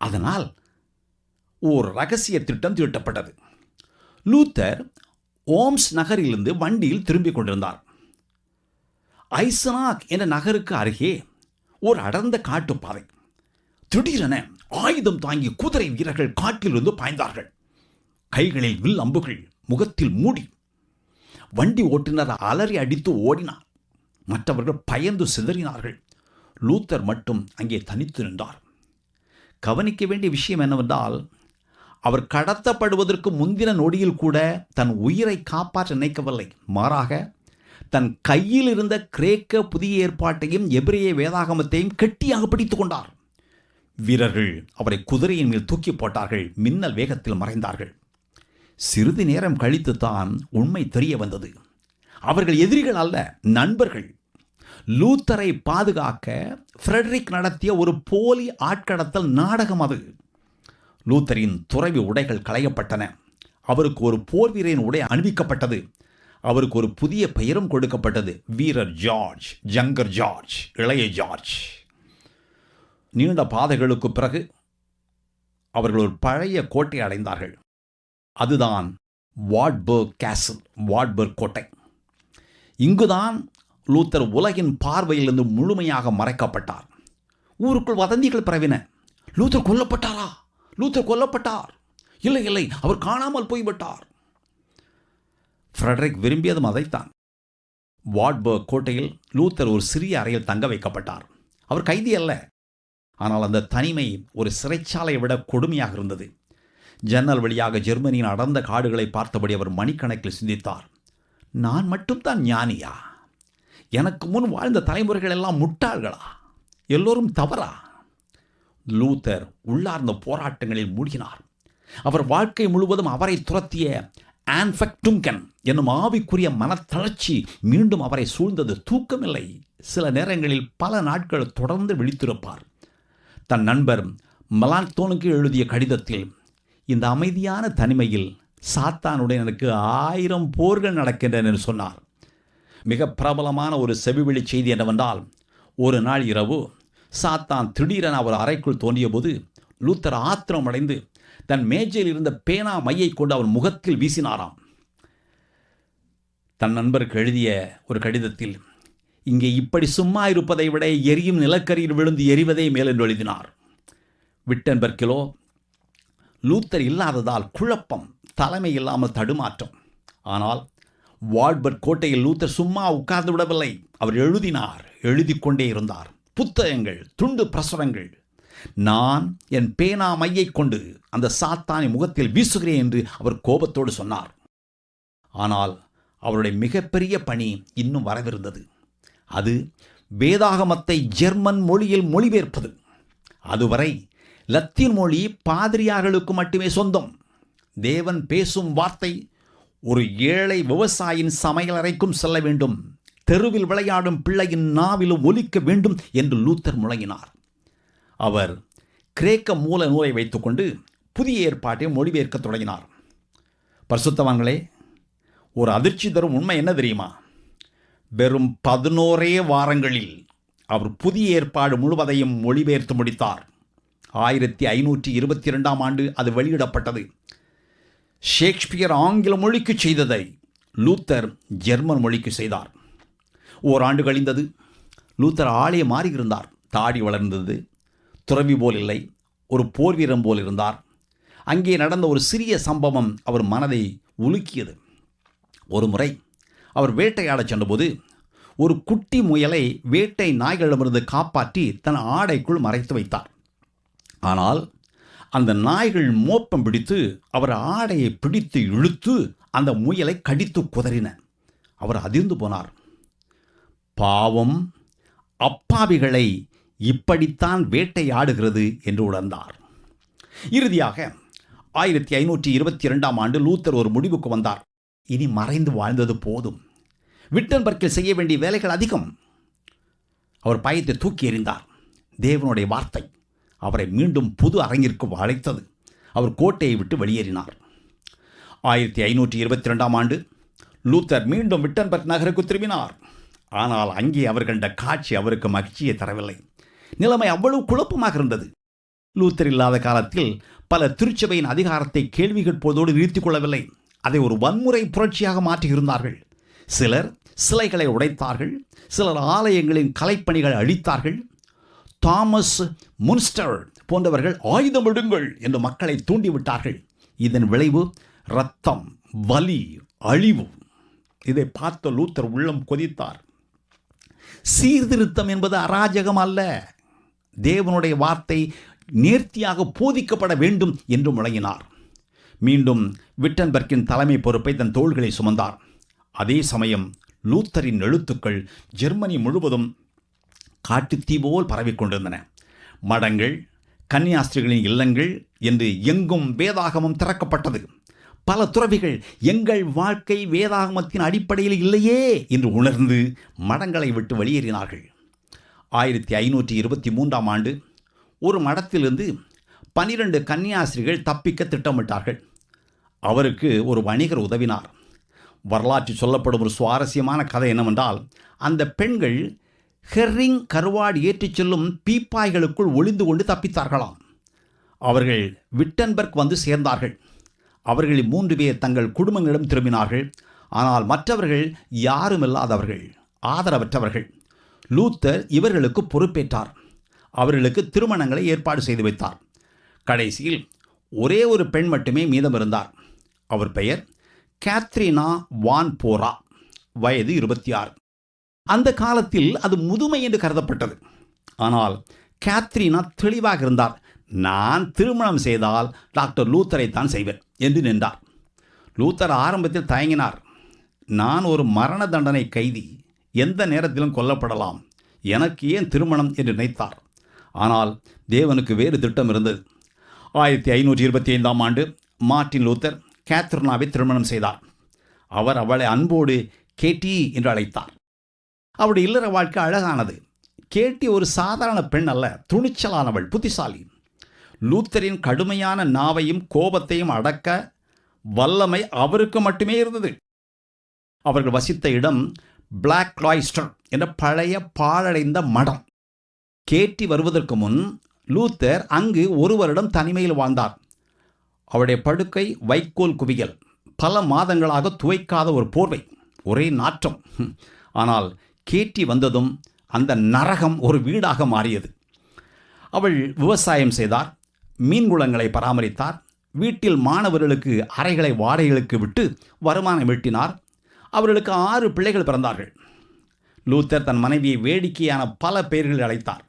அதனால் ஓர் ரகசிய திட்டம் தீட்டப்பட்டது. லூத்தர் ஓம்ஸ் நகரிலிருந்து வண்டியில் திரும்பிக் கொண்டிருந்தார். ஐசனாக் என்ற நகருக்கு அருகே ஒரு அடர்ந்த காட்டுப்பாதை. திடீரென ஆயுதம் தாங்கி குதிரை வீரர்கள் காட்டிலிருந்து பாய்ந்தார்கள். கைகளில் வில் அம்புகள், முகத்தில் மூடி. வண்டி ஓட்டுநர் அலறி அடித்து ஓடினார். மற்றவர்கள் பயந்து சிதறினார்கள். லூத்தர் மட்டும் அங்கே தனித்து நின்றார். கவனிக்க வேண்டிய விஷயம் என்னவென்றால், அவர் கடத்தப்படுவதற்கு முந்தின நொடியில் கூட தன் உயிரை காப்பாற்ற நினைக்கவில்லை. மாறாக தன் கையில் இருந்த கிரேக்க புதிய ஏற்பாட்டையும் எபிரேய வேதாகமத்தையும் கெட்டியாக பிடித்து கொண்டார். வீரர்கள் அவரை குதிரையின் மேல் தூக்கி போட்டார்கள். மின்னல் வேகத்தில் மறைந்தார்கள். சிறிது நேரம் கழித்து தான் உண்மை தெரிய வந்தது. அவர்கள் எதிரிகள் அல்ல, நண்பர்கள். லூத்தரை பாதுகாக்க ஃப்ரெடரிக் நடத்திய ஒரு போலி ஆட்கடத்தல் நாடகம் அது. லூத்தரின் துறவி உடைகள் களையப்பட்டன. அவருக்கு ஒரு போர் வீரரின் உடை அணிவிக்கப்பட்டது. அவருக்கு ஒரு புதிய பெயரும் கொடுக்கப்பட்டது, வீரர் ஜார்ஜ், ஜங்கர் ஜார்ஜ், இளைய ஜார்ஜ். நீண்ட பாதைகளுக்கு பிறகு அவர்கள் ஒரு பழைய கோட்டை அடைந்தார்கள். அதுதான் வாட்பர்க் கேசல், வாட்பர்க் கோட்டை. இங்குதான் லூத்தர் உலகின் பார்வையிலிருந்து முழுமையாக மறைக்கப்பட்டார். ஊருக்குள் வதந்திகள் பரவின. லூத்தர் கொல்லப்பட்டாரா? லூத்தர் கொல்லப்பட்டார். இல்லை இல்லை, அவர் காணாமல் போய்விட்டார். ஃப்ரெடரிக் விரும்பியதும் அதைத்தான். வாட்பர்க் கோட்டையில் லூத்தர் ஒரு சிறிய அறையில் தங்க வைக்கப்பட்டார். அவர் கைதி அல்ல. ஆனால் அந்த தனிமை ஒரு சிறைச்சாலையை விட கொடுமையாக இருந்தது. ஜன்னல் வழியாக ஜெர்மனியின் அடர்ந்த காடுகளை பார்த்தபடி அவர் மணிக்கணக்கில் சிந்தித்தார். நான் மட்டும்தான் ஞானியா? எனக்கு முன் வாழ்ந்த தலைமுறைகள் எல்லாம் முட்டாள்களா? எல்லோரும் தவறா? லூத்தர் உள்ளார்ந்த போராட்டங்களில் மூழ்கினார். அவர் வாழ்க்கை முழுவதும் அவரை துரத்திய ஆன்ஃபெக்டுங்கன் என்னும் ஆவிக்குரிய மனத்தளர்ச்சி மீண்டும் அவரை சூழ்ந்தது. தூக்கமில்லை. சில நேரங்களில் பல நாட்கள் தொடர்ந்து விழித்திருப்பார். தன் நண்பர் மெலாங்க்தோனுக்கு எழுதிய கடிதத்தில், இந்த அமைதியான தனிமையில் சாத்தானுடன் எனக்கு 1000 போர்கள் நடக்கின்றன என்று சொன்னார். மிக பிரபலமான ஒரு செவிவெளி செய்தி என்னவென்றால், ஒரு நாள் இரவு சாத்தான் திடீரென அவர் அறைக்குள் தோன்றியபோது லூத்தர் ஆத்திரமடைந்து தன் மேஜையில் இருந்த பேனா மையை கொண்டு அவர் முகத்தில் வீசினாராம். தன் நண்பருக்கு எழுதிய ஒரு கடிதத்தில், இங்கே இப்படி சும்மா இருப்பதை விட எரியும் நிலக்கரியில் விழுந்து எரிவதே மேல் என்று எழுதினார். விட்டன்பர்க்கிலோ லூத்தர் இல்லாததால் குழப்பம், தலைமை இல்லாமல் தடுமாற்றம். ஆனால் வாட்பர்க் கோட்டையில் லூத்தர் சும்மா உட்கார்ந்து விடவில்லை. அவர் எழுதினார், எழுதி கொண்டே இருந்தார். புத்தகங்கள், துண்டு பிரசுரங்கள். நான் என் பேனா மையை கொண்டு அந்த சாத்தானை முகத்தில் வீசுகிறேன் என்று அவர் கோபத்தோடு சொன்னார். ஆனால் அவருடைய மிகப்பெரிய பணி இன்னும் வரவிருந்தது. அது வேதாகமத்தை ஜெர்மன் மொழியில் மொழிபெயர்ப்பது. அதுவரை லத்தீன் மொழி பாதிரியார்களுக்கு மட்டுமே சொந்தம். தேவன் பேசும் வார்த்தை ஒரு ஏழை விவசாயியின் சமையலறைக்கும் செல்ல வேண்டும், தெருவில் விளையாடும் பிள்ளையின் நாவிலும் ஒலிக்க வேண்டும் என்று லூத்தர் முழங்கினார். அவர் கிரேக்க மூல நூலை வைத்துக்கொண்டு புதிய ஏற்பாட்டை மொழிபெயர்க்க தொடங்கினார். பரிசுத்தவான்களே, ஒரு அதிர்ச்சி தரும் உண்மை என்ன தெரியுமா? வெறும் 11 வாரங்களில் அவர் புதிய ஏற்பாடு முழுவதையும் மொழிபெயர்த்து முடித்தார். 1522ஆம் ஆண்டு அது வெளியிடப்பட்டது. ஷேக்ஸ்பியர் ஆங்கில மொழிக்கு செய்ததை லூத்தர் ஜெர்மன் மொழிக்கு செய்தார். ஓராண்டு கழிந்தது. லூத்தர் ஆளே மாறியிருந்தார். தாடி வளர்ந்தது. துறவி போல் இல்லை, ஒரு போர் வீரன் போல் இருந்தார். அங்கே நடந்த ஒரு சிறிய சம்பவம் அவர் மனதை உலுக்கியது. ஒரு முறை அவர் வேட்டையாடச் சென்றபோது ஒரு குட்டி முயலை வேட்டை நாய்களிடமிருந்து காப்பாற்றி தன் ஆடைக்குள் மறைத்து வைத்தார். ஆனால் அந்த நாய்கள் மோப்பம் பிடித்து அவர் ஆடையை பிடித்து இழுத்து அந்த முயலை கடித்து குதறின. அவர் அதிர்ந்து போனார். பாவம் அப்பாவிகளை இப்படித்தான் வேட்டையாடுகிறது என்று உணர்ந்தார். இறுதியாக 1522ஆம் ஆண்டு லூத்தர் ஒரு முடிவுக்கு வந்தார். இனி மறைந்து வாழ்ந்தது போதும், விட்டன்பர்க்கில் செய்ய வேண்டிய வேலைகள் அதிகம். அவர் பயத்தை தூக்கி எறிந்தார். தேவனுடைய வார்த்தை அவரை மீண்டும் புது அரங்கிற்கு அழைத்தது. அவர் கோட்டையை விட்டு வெளியேறினார். 1522ஆம் ஆண்டு லூத்தர் மீண்டும் விட்டன்பர்க் நகருக்கு திரும்பினார். ஆனால் அங்கே அவர் கண்ட காட்சி அவருக்கு மகிழ்ச்சியை தரவில்லை. நிலைமை அவ்வளவு குழப்பமாக இருந்தது. லூத்தர் இல்லாத காலத்தில் பல திருச்சபையின் அதிகாரத்தை கேள்வி கேட்பதோடு நிறுத்திக் கொள்ளவில்லை, அதை ஒரு வன்முறை புரட்சியாக மாற்றியிருந்தார்கள். சிலர் சிலைகளை உடைத்தார்கள், சிலர் ஆலயங்களின் கலைப்பணிகளை அழித்தார்கள். தாமஸ் முன்ஸ்டர் போன்றவர்கள் ஆயுதம் எடுங்கள் என்று மக்களை தூண்டிவிட்டார்கள். இதன் விளைவு இரத்தம், வலி, அழிவு. இதை பார்த்த லூத்தர் உள்ளம் கொதித்தார். சீர்திருத்தம் என்பது அராஜகம் அல்ல, தேவனுடைய வார்த்தை நேர்த்தியாக போதிக்கப்பட வேண்டும் என்று முழங்கினார். மீண்டும் விட்டன்பர்க்கின் தலைமை பொறுப்பை தன் தோள்களை சுமந்தார். அதே சமயம் லூத்தரின் எழுத்துக்கள் ஜெர்மனி முழுவதும் காட்டுத்தீ போல் பரவிக்கொண்டிருந்தன. மடங்கள், கன்னியாஸ்திரிகளின் இல்லங்கள் என்று எங்கும் வேதாகமம் திறக்கப்பட்டது. பல துறவிகள் எங்கள் வாழ்க்கை வேதாகமத்தின் அடிப்படையில் இல்லையே என்று உணர்ந்து மடங்களை விட்டு வெளியேறினார்கள். 1523ஆம் ஆண்டு ஒரு மடத்திலிருந்து 12 கன்னியாஸ்திரிகள் தப்பிக்க திட்டமிட்டார்கள். அவருக்கு ஒரு வணிகர் உதவினார். வரலாற்றில் சொல்லப்படும் ஒரு சுவாரஸ்யமான கதை என்னவென்றால், அந்த பெண்கள் ஹெர்ரிங் கருவாடு ஏற்றிச் செல்லும் பீப்பாய்களுக்குள் ஒளிந்து கொண்டு தப்பித்தார்களாம். அவர்கள் விட்டன்பர்க் வந்து சேர்ந்தார்கள். அவர்களில் 3 பேர் தங்கள் குடும்பங்களிடம் திரும்பினார்கள். ஆனால் மற்றவர்கள் யாருமில்லாதவர்கள், ஆதரவற்றவர்கள். லூத்தர் இவர்களுக்கு பொறுப்பேற்றார். அவர்களுக்கு திருமணங்களை ஏற்பாடு செய்து வைத்தார். கடைசியில் ஒரே ஒரு பெண் மட்டுமே மீதம் இருந்தார். அவர் பெயர் கேத்ரினா வான் போரா. வயது 26. அந்த காலத்தில் அது முதுமை என்று கருதப்பட்டது. ஆனால் கேத்ரினா தெளிவாக இருந்தார். நான் திருமணம் செய்தால் டாக்டர் லூத்தரை தான் செய்வேன் என்று நின்றார். லூத்தர் ஆரம்பத்தில் தயங்கினார். நான் ஒரு மரண தண்டனை கைதி, எந்த நேரத்திலும் கொல்லப்படலாம், எனக்கு ஏன் திருமணம் என்று நினைத்தார். ஆனால் தேவனுக்கு வேறு திட்டம் இருந்தது. 1525ஆம் ஆண்டு மார்ட்டின் லூத்தர் கேத்ரினாவை திருமணம் செய்தார். அவர் அவளை அன்போடு கேட்டி என்று அழைத்தார். அவருடைய இல்லற வாழ்க்கை அழகானது. கேட்டி ஒரு சாதாரண பெண் அல்ல, துணிச்சலானவள், புத்திசாலி. லூத்தரின் கடுமையான நாவையும் கோபத்தையும் அடக்க வல்லமை அவருக்கு மட்டுமே இருந்தது. அவர்கள் வசித்த இடம் பிளாக் கிளாய்ஸ்டர் என்ற பழைய பாழடைந்த மடம். கேட்டி வருவதற்கு முன் லூத்தர் அங்கு ஒரு வருடம் தனிமையில் வாழ்ந்தார். அவருடைய படுக்கை வைக்கோல் குவியல், பல மாதங்களாக துவைக்காத ஒரு போர்வை, ஒரே நாற்றம். ஆனால் கேட்டி வந்ததும் அந்த நரகம் ஒரு வீடாக மாறியது. அவள் விவசாயம் செய்தார், மீன்குளங்களை பராமரித்தார், வீட்டில் மாணவர்களுக்கு அறைகளை வாடகைகளுக்கு விட்டு வருமானம் ஈட்டினார். அவர்களுக்கு 6 பிள்ளைகள் பிறந்தார்கள். லூத்தர் தன் மனைவியை வேடிக்கையான பல பெயர்களில் அழைத்தார்.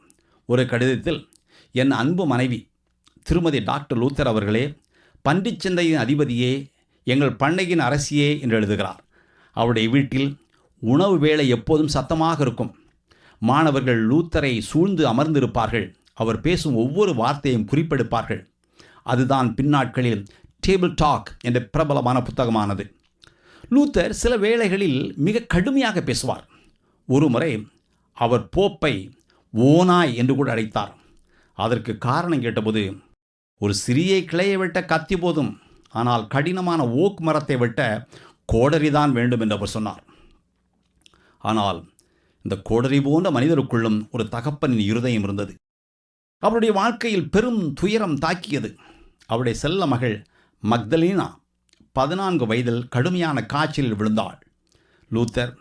ஒரு கடிதத்தில், என் அன்பு மனைவி திருமதி டாக்டர் லூத்தர் அவர்களே, பன்றிச்சந்தையின் அதிபதியே, எங்கள் பண்ணையின் அரசியே என்று எழுதுகிறார். அவருடைய வீட்டில் உணவு வேளை எப்போதும் சத்தமாக இருக்கும். மாணவர்கள் லூத்தரை சூழ்ந்து அமர்ந்திருப்பார்கள். அவர் பேசும் ஒவ்வொரு வார்த்தையும் குறிப்பெடுப்பார்கள். அதுதான் பின்னாட்களில் டேபிள் டாக் என்ற பிரபலமான புத்தகமானது. லூத்தர் சில வேளைகளில் மிக கடுமையாக பேசுவார். ஒருமுறை அவர் போப்பை ஓனாய் என்று கூட அழைத்தார். அதற்கு காரணம் கேட்டபோது, ஒரு சிறிய கிளையை வெட்ட கத்தி போதும், ஆனால் கடினமான ஓக் மரத்தை வெட்ட கோடரிதான் வேண்டும் என்று அவர் சொன்னார். ஆனால் இந்த கோடரி போன்ற மனிதருக்குள்ளும் ஒரு தகப்பனின் இருதயம் இருந்தது. அவருடைய வாழ்க்கையில் பெரும் துயரம் தாக்கியது. அவருடைய செல்ல மகள் மக்தலீனா 14 வயதில் கடுமையான காய்ச்சலில் விழுந்தாள். லூத்தர்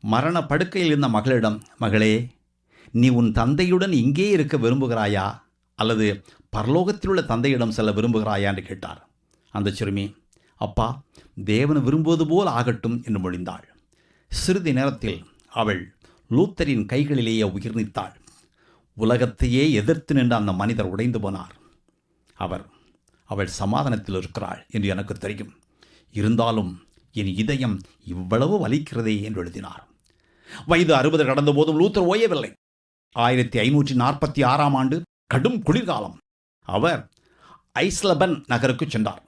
மரண படுக்கையில் இருந்த மகளிடம், மகளே, நீ உன் தந்தையுடன் இங்கே இருக்க விரும்புகிறாயா அல்லது பரலோகத்தில் உள்ள தந்தையிடம் செல்ல விரும்புகிறாயா என்று கேட்டார். அந்த சிறுமி, அப்பா, தேவன் விரும்புவது போல் ஆகட்டும் என்று மொழிந்தாள். சிறிது நேரத்தில் அவள் லூத்தரின் கைகளிலேயே உயிர் நீத்தாள். உலகத்தையே எதிர்த்து நின்ற அந்த மனிதர் உடைந்து போனார். அவள் சமாதானத்தில் இருக்கிறாள் என்று எனக்கு தெரியும், இருந்தாலும் என் இதயம் இவ்வளவு வலிக்கிறதே என்று எழுதினார். வயது 60 கடந்த போதும் லூத்தர் ஓயவில்லை. 1546 ஆண்டு கடும் குளிர்காலம். அவர் ஐஸ்லபன் நகருக்கு சென்றார்.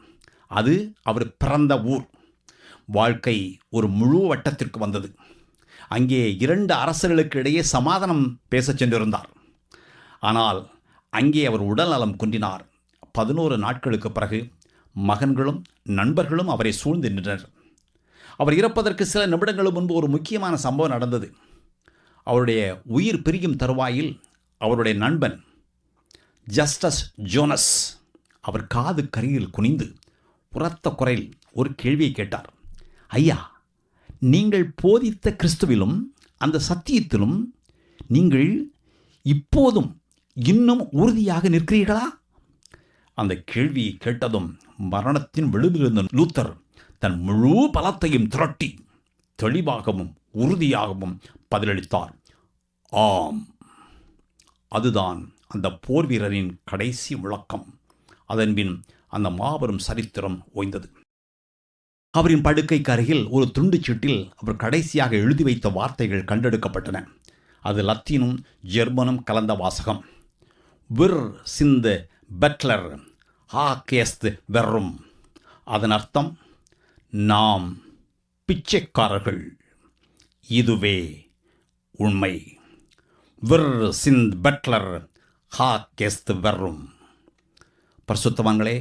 அது அவர் பிறந்த ஊர். வாழ்க்கை ஒரு முழு வட்டத்திற்கு வந்தது. அங்கே 2 அரசர்களுக்கு இடையே சமாதானம் பேசச் சென்றிருந்தார். ஆனால் அங்கே அவர் உடல்நலம் குன்றினார். 11 நாட்களுக்கு பிறகு மகன்களும் நண்பர்களும் அவரை சூழ்ந்து நின்றனர். அவர் இறப்பதற்கு சில நிமிடங்கள் முன்பு ஒரு முக்கியமான சம்பவம் நடந்தது. அவருடைய உயிர் பிரியும் தருவாயில் அவருடைய நண்பன் ஜஸ்டஸ் ஜோனஸ் அவர் காது கரையில் குனிந்து உரத்த குரலில் ஒரு கேள்வியை கேட்டார். ஐயா, நீங்கள் போதித்த கிறிஸ்துவிலும் அந்த சத்தியத்திலும் நீங்கள் இப்போதும் இன்னும் உறுதியாக நிற்கிறீர்களா? அந்த கேள்வியை கேட்டதும் மரணத்தின் விளிம்பிலிருந்த லூத்தர் தன் முழு பலத்தையும் திரட்டி தெளிவாகவும் உறுதியாகவும் பதிலளித்தார். ஆம். அதுதான் அந்த போர் வீரரின் கடைசி முழக்கம். அதன்பின் அந்த மாபெரும் சரித்திரம் ஓய்ந்தது. அவரின் படுக்கைக்கு அருகில் ஒரு துண்டு சீட்டில் அவர் கடைசியாக எழுதி வைத்த வார்த்தைகள் கண்டெடுக்கப்பட்டன. அது லத்தீனும் ஜெர்மனும் கலந்த வாசகம். விர் சிந்த பெட்லர் ஹாகேஸ்த் வெர்ரும். அதன் அர்த்தம், நாம் பிச்சைக்காரர்கள், இதுவே உண்மை. விர் சிந்த் பெட்லர் ஹாகேஸ்த் வெர்ரும். பரிசுத்தவான்களே,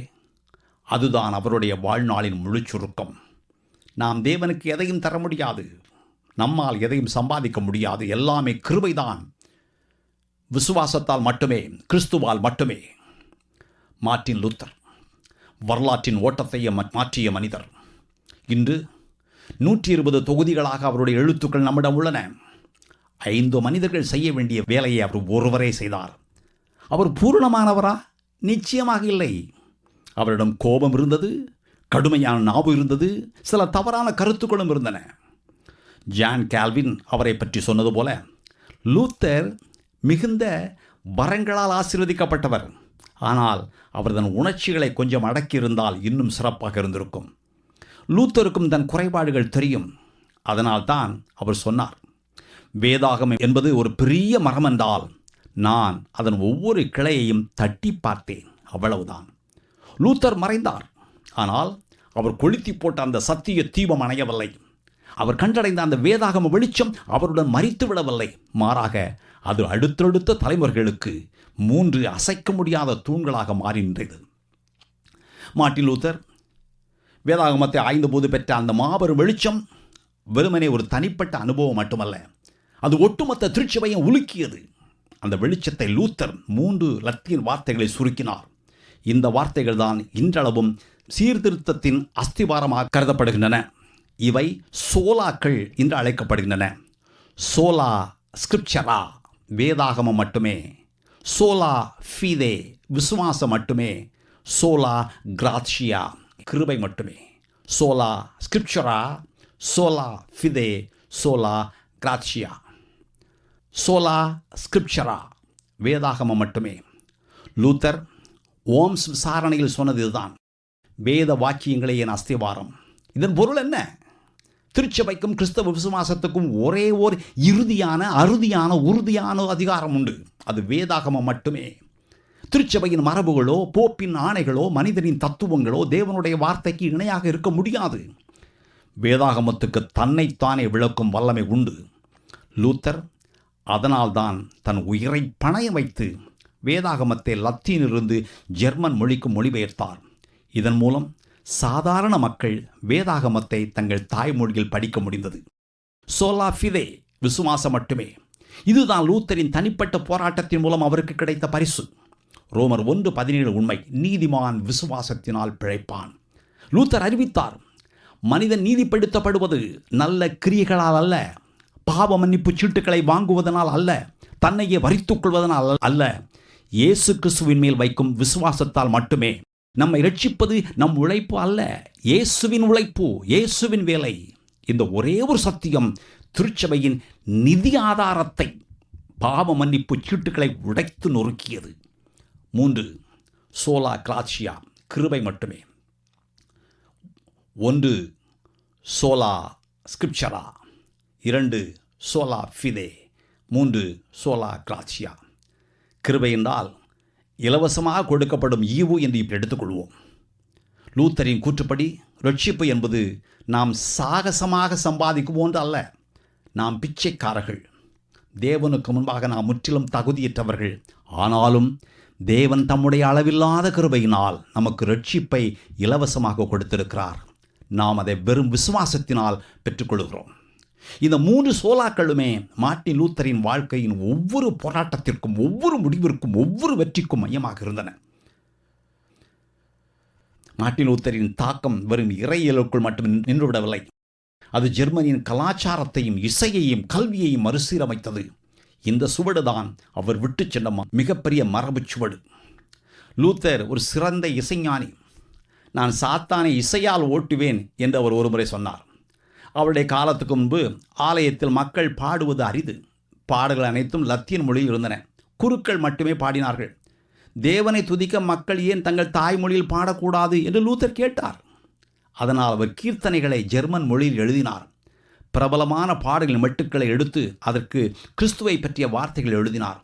அதுதான் அவருடைய வாழ்நாளின் முழு சுருக்கம். நாம் தேவனுக்கு எதையும் தர முடியாது, நம்மால் எதையும் சம்பாதிக்க முடியாது. எல்லாமே கிருபைதான். விசுவாசத்தால் மட்டுமே, கிறிஸ்துவால் மட்டுமே. மார்ட்டின் லூத்தர் வரலாற்றின் ஓட்டத்தையே மாற்றிய மனிதர். இன்று 120 தொகுதிகளாக அவருடைய எழுத்துக்கள் நம்மிடம் உள்ளன. 5 மனிதர்கள் செய்ய வேண்டிய வேலையை அவர் ஒருவரே செய்தார். அவர் பூரணமானவரா? நிச்சயமாக இல்லை. அவரிடம் கோபம் இருந்தது, கடுமையான நாவு இருந்தது, சில தவறான கருத்துக்களும் இருந்தன. ஜான் கால்வின் அவரை பற்றி சொன்னது போல, லூத்தர் மிகுந்த வரங்களால் ஆசீர்வதிக்கப்பட்டவர். ஆனால் அவர் தன் உணர்ச்சிகளை கொஞ்சம் அடக்கியிருந்தால் இன்னும் சிறப்பாக இருந்திருக்கும். லூத்தருக்கும் தன் குறைபாடுகள் தெரியும். அதனால்தான் அவர் சொன்னார், வேதாகமம் என்பது ஒரு பெரிய மரம் என்றால் நான் அதன் ஒவ்வொரு கிளையையும் தட்டி பார்த்தேன், அவ்வளவுதான். லூத்தர் மறைந்தார். ஆனால் அவர் கொளுத்தி போட்ட அந்த சத்திய தீபம் அணையவில்லை. அவர் கண்டடைந்த அந்த வேதாகம வெளிச்சம் அவருடன் மரித்து விடவில்லை. மாறாக அது அடுத்தடுத்த தலைமுறைகளுக்கு 3 அசைக்க முடியாத தூண்களாக மாறி நின்றது. மார்ட்டின் லூத்தர் வேதாகமத்தை ஆய்ந்தபோது பெற்ற அந்த மாபெரும் வெளிச்சம் வெறுமனே ஒரு தனிப்பட்ட அனுபவம் மட்டுமல்ல, அது ஒட்டுமொத்த திருச்சபையை உலுக்கியது. அந்த வெளிச்சத்தை லூத்தர் 3 லத்தீன் வார்த்தைகளை சுருக்கினார். இந்த வார்த்தைகள் தான் இன்றளவும் சீர்திருத்தத்தின் அஸ்திவாரமாக கருதப்படுகின்றன. இவை சோலாக்கள் என்று அழைக்கப்படுகின்றன. சோலா ஸ்கிரிப்சரா, வேதாகமம் மட்டுமே. சோலா ஃபீதே, விசுவாசம் மட்டுமே. சோலா கிராட்சியா, கிருபை மட்டுமே. சோலா ஸ்கிரிப்சரா, சோலா ஃபிதே, சோலா கிராட்சியா. சோலா ஸ்கிரிப்சரா, வேதாகமம் மட்டுமே. லூத்தர் ஓம்ஸ் விசாரணையில் சொன்னது இதுதான், வேத வாக்கியங்களே என் அஸ்திவாரம். இதன் பொருள் என்ன? திருச்சபைக்கும் கிறிஸ்தவ விசுவாசத்துக்கும் ஒரே ஒரு அறுதியான உறுதியான அதிகாரம் உண்டு. அது வேதாகமம் மட்டுமே. திருச்சபையின் மரபுகளோ, போப்பின் ஆணைகளோ, மனிதனின் தத்துவங்களோ தேவனுடைய வார்த்தைக்கு இணையாக இருக்க முடியாது. வேதாகமத்துக்கு தன்னைத்தானே விளக்கும் வல்லமை உண்டு. லூத்தர் அதனால்தான் தன் உயிரை பணயம் வைத்து வேதாகமத்தை லத்தீனிலிருந்து ஜெர்மன் மொழிக்கு மொழிபெயர்த்தார். இதன் மூலம் சாதாரண மக்கள் வேதாகமத்தை தங்கள் தாய்மொழியில் படிக்க முடிந்தது. சோலா ஃபிதே, விசுவாசம் மட்டுமே. இதுதான் லூத்தரின் தனிப்பட்ட போராட்டத்தின் மூலம் அவருக்கு கிடைத்த பரிசு. ரோமர் 1:17 உண்மை, நீதிமான் விசுவாசத்தினால் பிழைப்பான். லூத்தர் அறிவித்தார், மனிதன் நீதிப்படுத்தப்படுவது நல்ல கிரியைகளால் அல்ல, பாவ மன்னிப்பு சீட்டுக்களை வாங்குவதனால் அல்ல, தன்னையே வரித்துக் கொள்வதனால் அல்ல, இயேசு கிறிஸ்துவின் மேல் வைக்கும் விசுவாசத்தால் மட்டுமே. நம்மை ரட்சிப்பது நம் உழைப்பு அல்ல, இயேசுவின் உழைப்பு, இயேசுவின் வேலை. இந்த ஒரே ஒரு சத்தியம் திருச்சபையின் நிதி ஆதாரத்தை பாவ மன்னிப்பு சீட்டுகளை உடைத்து நொறுக்கியது. 3. சோலா கிராச்சியா, கிருபை மட்டுமே. 1. சோலா ஸ்கிரிப்சரா, 2. சோலா ஃபிதே, 3. சோலா கிராச்சியா. கிருபை என்றால் இலவசமாக கொடுக்கப்படும் ஈவு என்று எடுத்துக்கொள்வோம். லூத்தரின் கூற்றுப்படி ரட்சிப்பு என்பது நாம் சாகசமாக சம்பாதிக்கும் ஒன்று அல்ல. நாம் பிச்சைக்காரர்கள். தேவனுக்கு முன்பாக நாம் முற்றிலும் தகுதியற்றவர்கள். ஆனாலும் தேவன் தம்முடைய அளவில்லாத கிருபையினால் நமக்கு ரட்சிப்பை இலவசமாக கொடுத்திருக்கிறார். நாம் அதை வெறும் விசுவாசத்தினால் பெற்றுக்கொள்கிறோம். இந்த 3 சோலாக்களுமே மார்ட்டின் லூத்தரின் வாழ்க்கையின் ஒவ்வொரு போராட்டத்திற்கும், ஒவ்வொரு முடிவிற்கும், ஒவ்வொரு வெற்றிக்கும் மையமாக இருந்தன. மார்ட்டின் லூத்தரின் தாக்கம் வெறும் இறையியலுக்குள் மட்டும் நின்றுவிடவில்லை. அது ஜெர்மனியின் கலாச்சாரத்தையும் இசையையும் கல்வியையும் மறுசீரமைத்தது. இந்த சுவடுதான் அவர் விட்டு சென்ற மிகப்பெரிய மரபு சுவடு. லூத்தர் ஒரு சிறந்த இசைஞானி. நான் சாத்தானை இசையால் ஓட்டுவேன் என்று அவர் ஒருமுறை சொன்னார். அவருடைய காலத்துக்கு முன்பு ஆலயத்தில் மக்கள் பாடுவது அரிது. பாடல்கள் அனைத்தும் லத்தீன் மொழியில் இருந்தன. குருக்கள் மட்டுமே பாடினார்கள். தேவனை துதிக்க மக்கள் ஏன் தங்கள் தாய்மொழியில் பாடக்கூடாது என்று லூத்தர் கேட்டார். அதனால் அவர் கீர்த்தனைகளை ஜெர்மன் மொழியில் எழுதினார். பிரபலமான பாடல்களின் மெட்டுக்களை எடுத்து அதற்கு கிறிஸ்துவை பற்றிய வார்த்தைகள் எழுதினார்.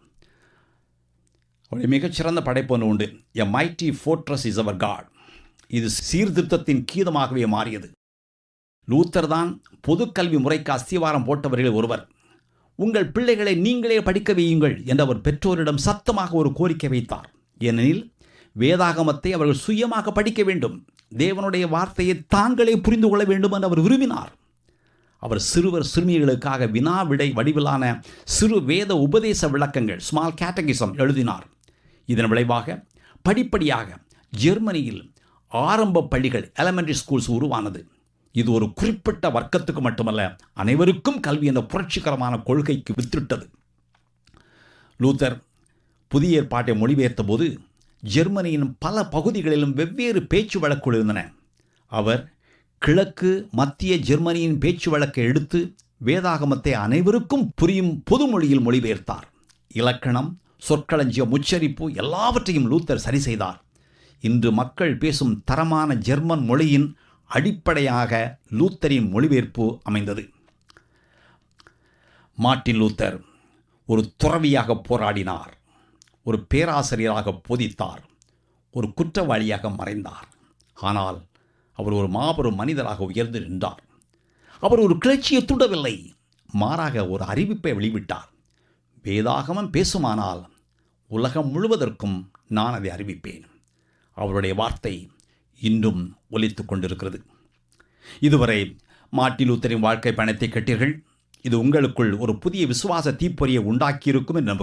அவருடைய மிகச்சிறந்த படைப்பு ஒன்று உண்டு. A mighty fortress is our God. இது சீர்திருத்தத்தின் கீதமாகவே மாறியது. லூத்தர் தான் பொது கல்வி முறைக்கு அஸ்திவாரம் போட்டவர்கள் ஒருவர். உங்கள் பிள்ளைகளை நீங்களே படிக்க வையுங்கள் என்று அவர் பெற்றோரிடம் சத்தமாக ஒரு கோரிக்கை வைத்தார். ஏனெனில் வேதாகமத்தை அவர்கள் சுயமாக படிக்க வேண்டும், தேவனுடைய வார்த்தையை தாங்களே புரிந்து கொள்ள வேண்டும் என்று அவர் விரும்பினார். அவர் சிறுவர் சிறுமிகளுக்காக வினா விடை வடிவிலான சிறு வேத உபதேச விளக்கங்கள், ஸ்மால் கேட்டகிசம் எழுதினார். இதன் விளைவாக படிப்படியாக ஜெர்மனியில் ஆரம்ப பள்ளிகள், எலிமெண்டரி ஸ்கூல்ஸ் உருவானது. இது ஒரு குறிப்பிட்ட வர்க்கத்துக்கு மட்டுமல்ல, அனைவருக்கும் கல்வி என்ற புரட்சிகரமான கொள்கைக்கு வித்திட்டது. லூத்தர் புதிய ஏற்பாட்டை மொழிபெயர்த்த போது ஜெர்மனியின் பல பகுதிகளிலும் வெவ்வேறு பேச்சு வழக்குகள் இருந்தன. அவர் கிழக்கு மத்திய ஜெர்மனியின் பேச்சு வழக்கை எடுத்து வேதாகமத்தை அனைவருக்கும் புரியும் பொது மொழியில் மொழிபெயர்த்தார். இலக்கணம், சொற்களஞ்சியம், உச்சரிப்பு எல்லாவற்றையும் லூத்தர் சரி செய்தார். இன்று மக்கள் பேசும் தரமான ஜெர்மன் மொழியின் அடிப்படையாக லூத்தரின் மொழிபெயர்ப்பு அமைந்தது. மார்ட்டின் லூத்தர் ஒரு துறவியாக போராடினார், ஒரு பேராசிரியராக போதித்தார், ஒரு குற்றவாளியாக மறைந்தார். ஆனால் அவர் ஒரு மாபெரும் மனிதராக உயர்ந்து நின்றார். அவர் ஒரு கிளர்ச்சியை தூண்டவில்லை, மாறாக ஒரு அறிவிப்பை வெளிவிட்டார். வேதாகமம் பேசுமானால் உலகம் முழுவதற்கும் நான் அதை அறிவிப்பேன். அவருடைய வார்த்தை இன்றும் ஒலித்துக் கொண்டிருக்கிறது. இதுவரை மார்ட்டின் லூத்தரின் வாழ்க்கை பயணத்தை கேட்டீர்கள். இது உங்களுக்குள் ஒரு புதிய விசுவாச தீப்பொறியை உண்டாக்கியிருக்கும் என்று நம்புகிறேன்.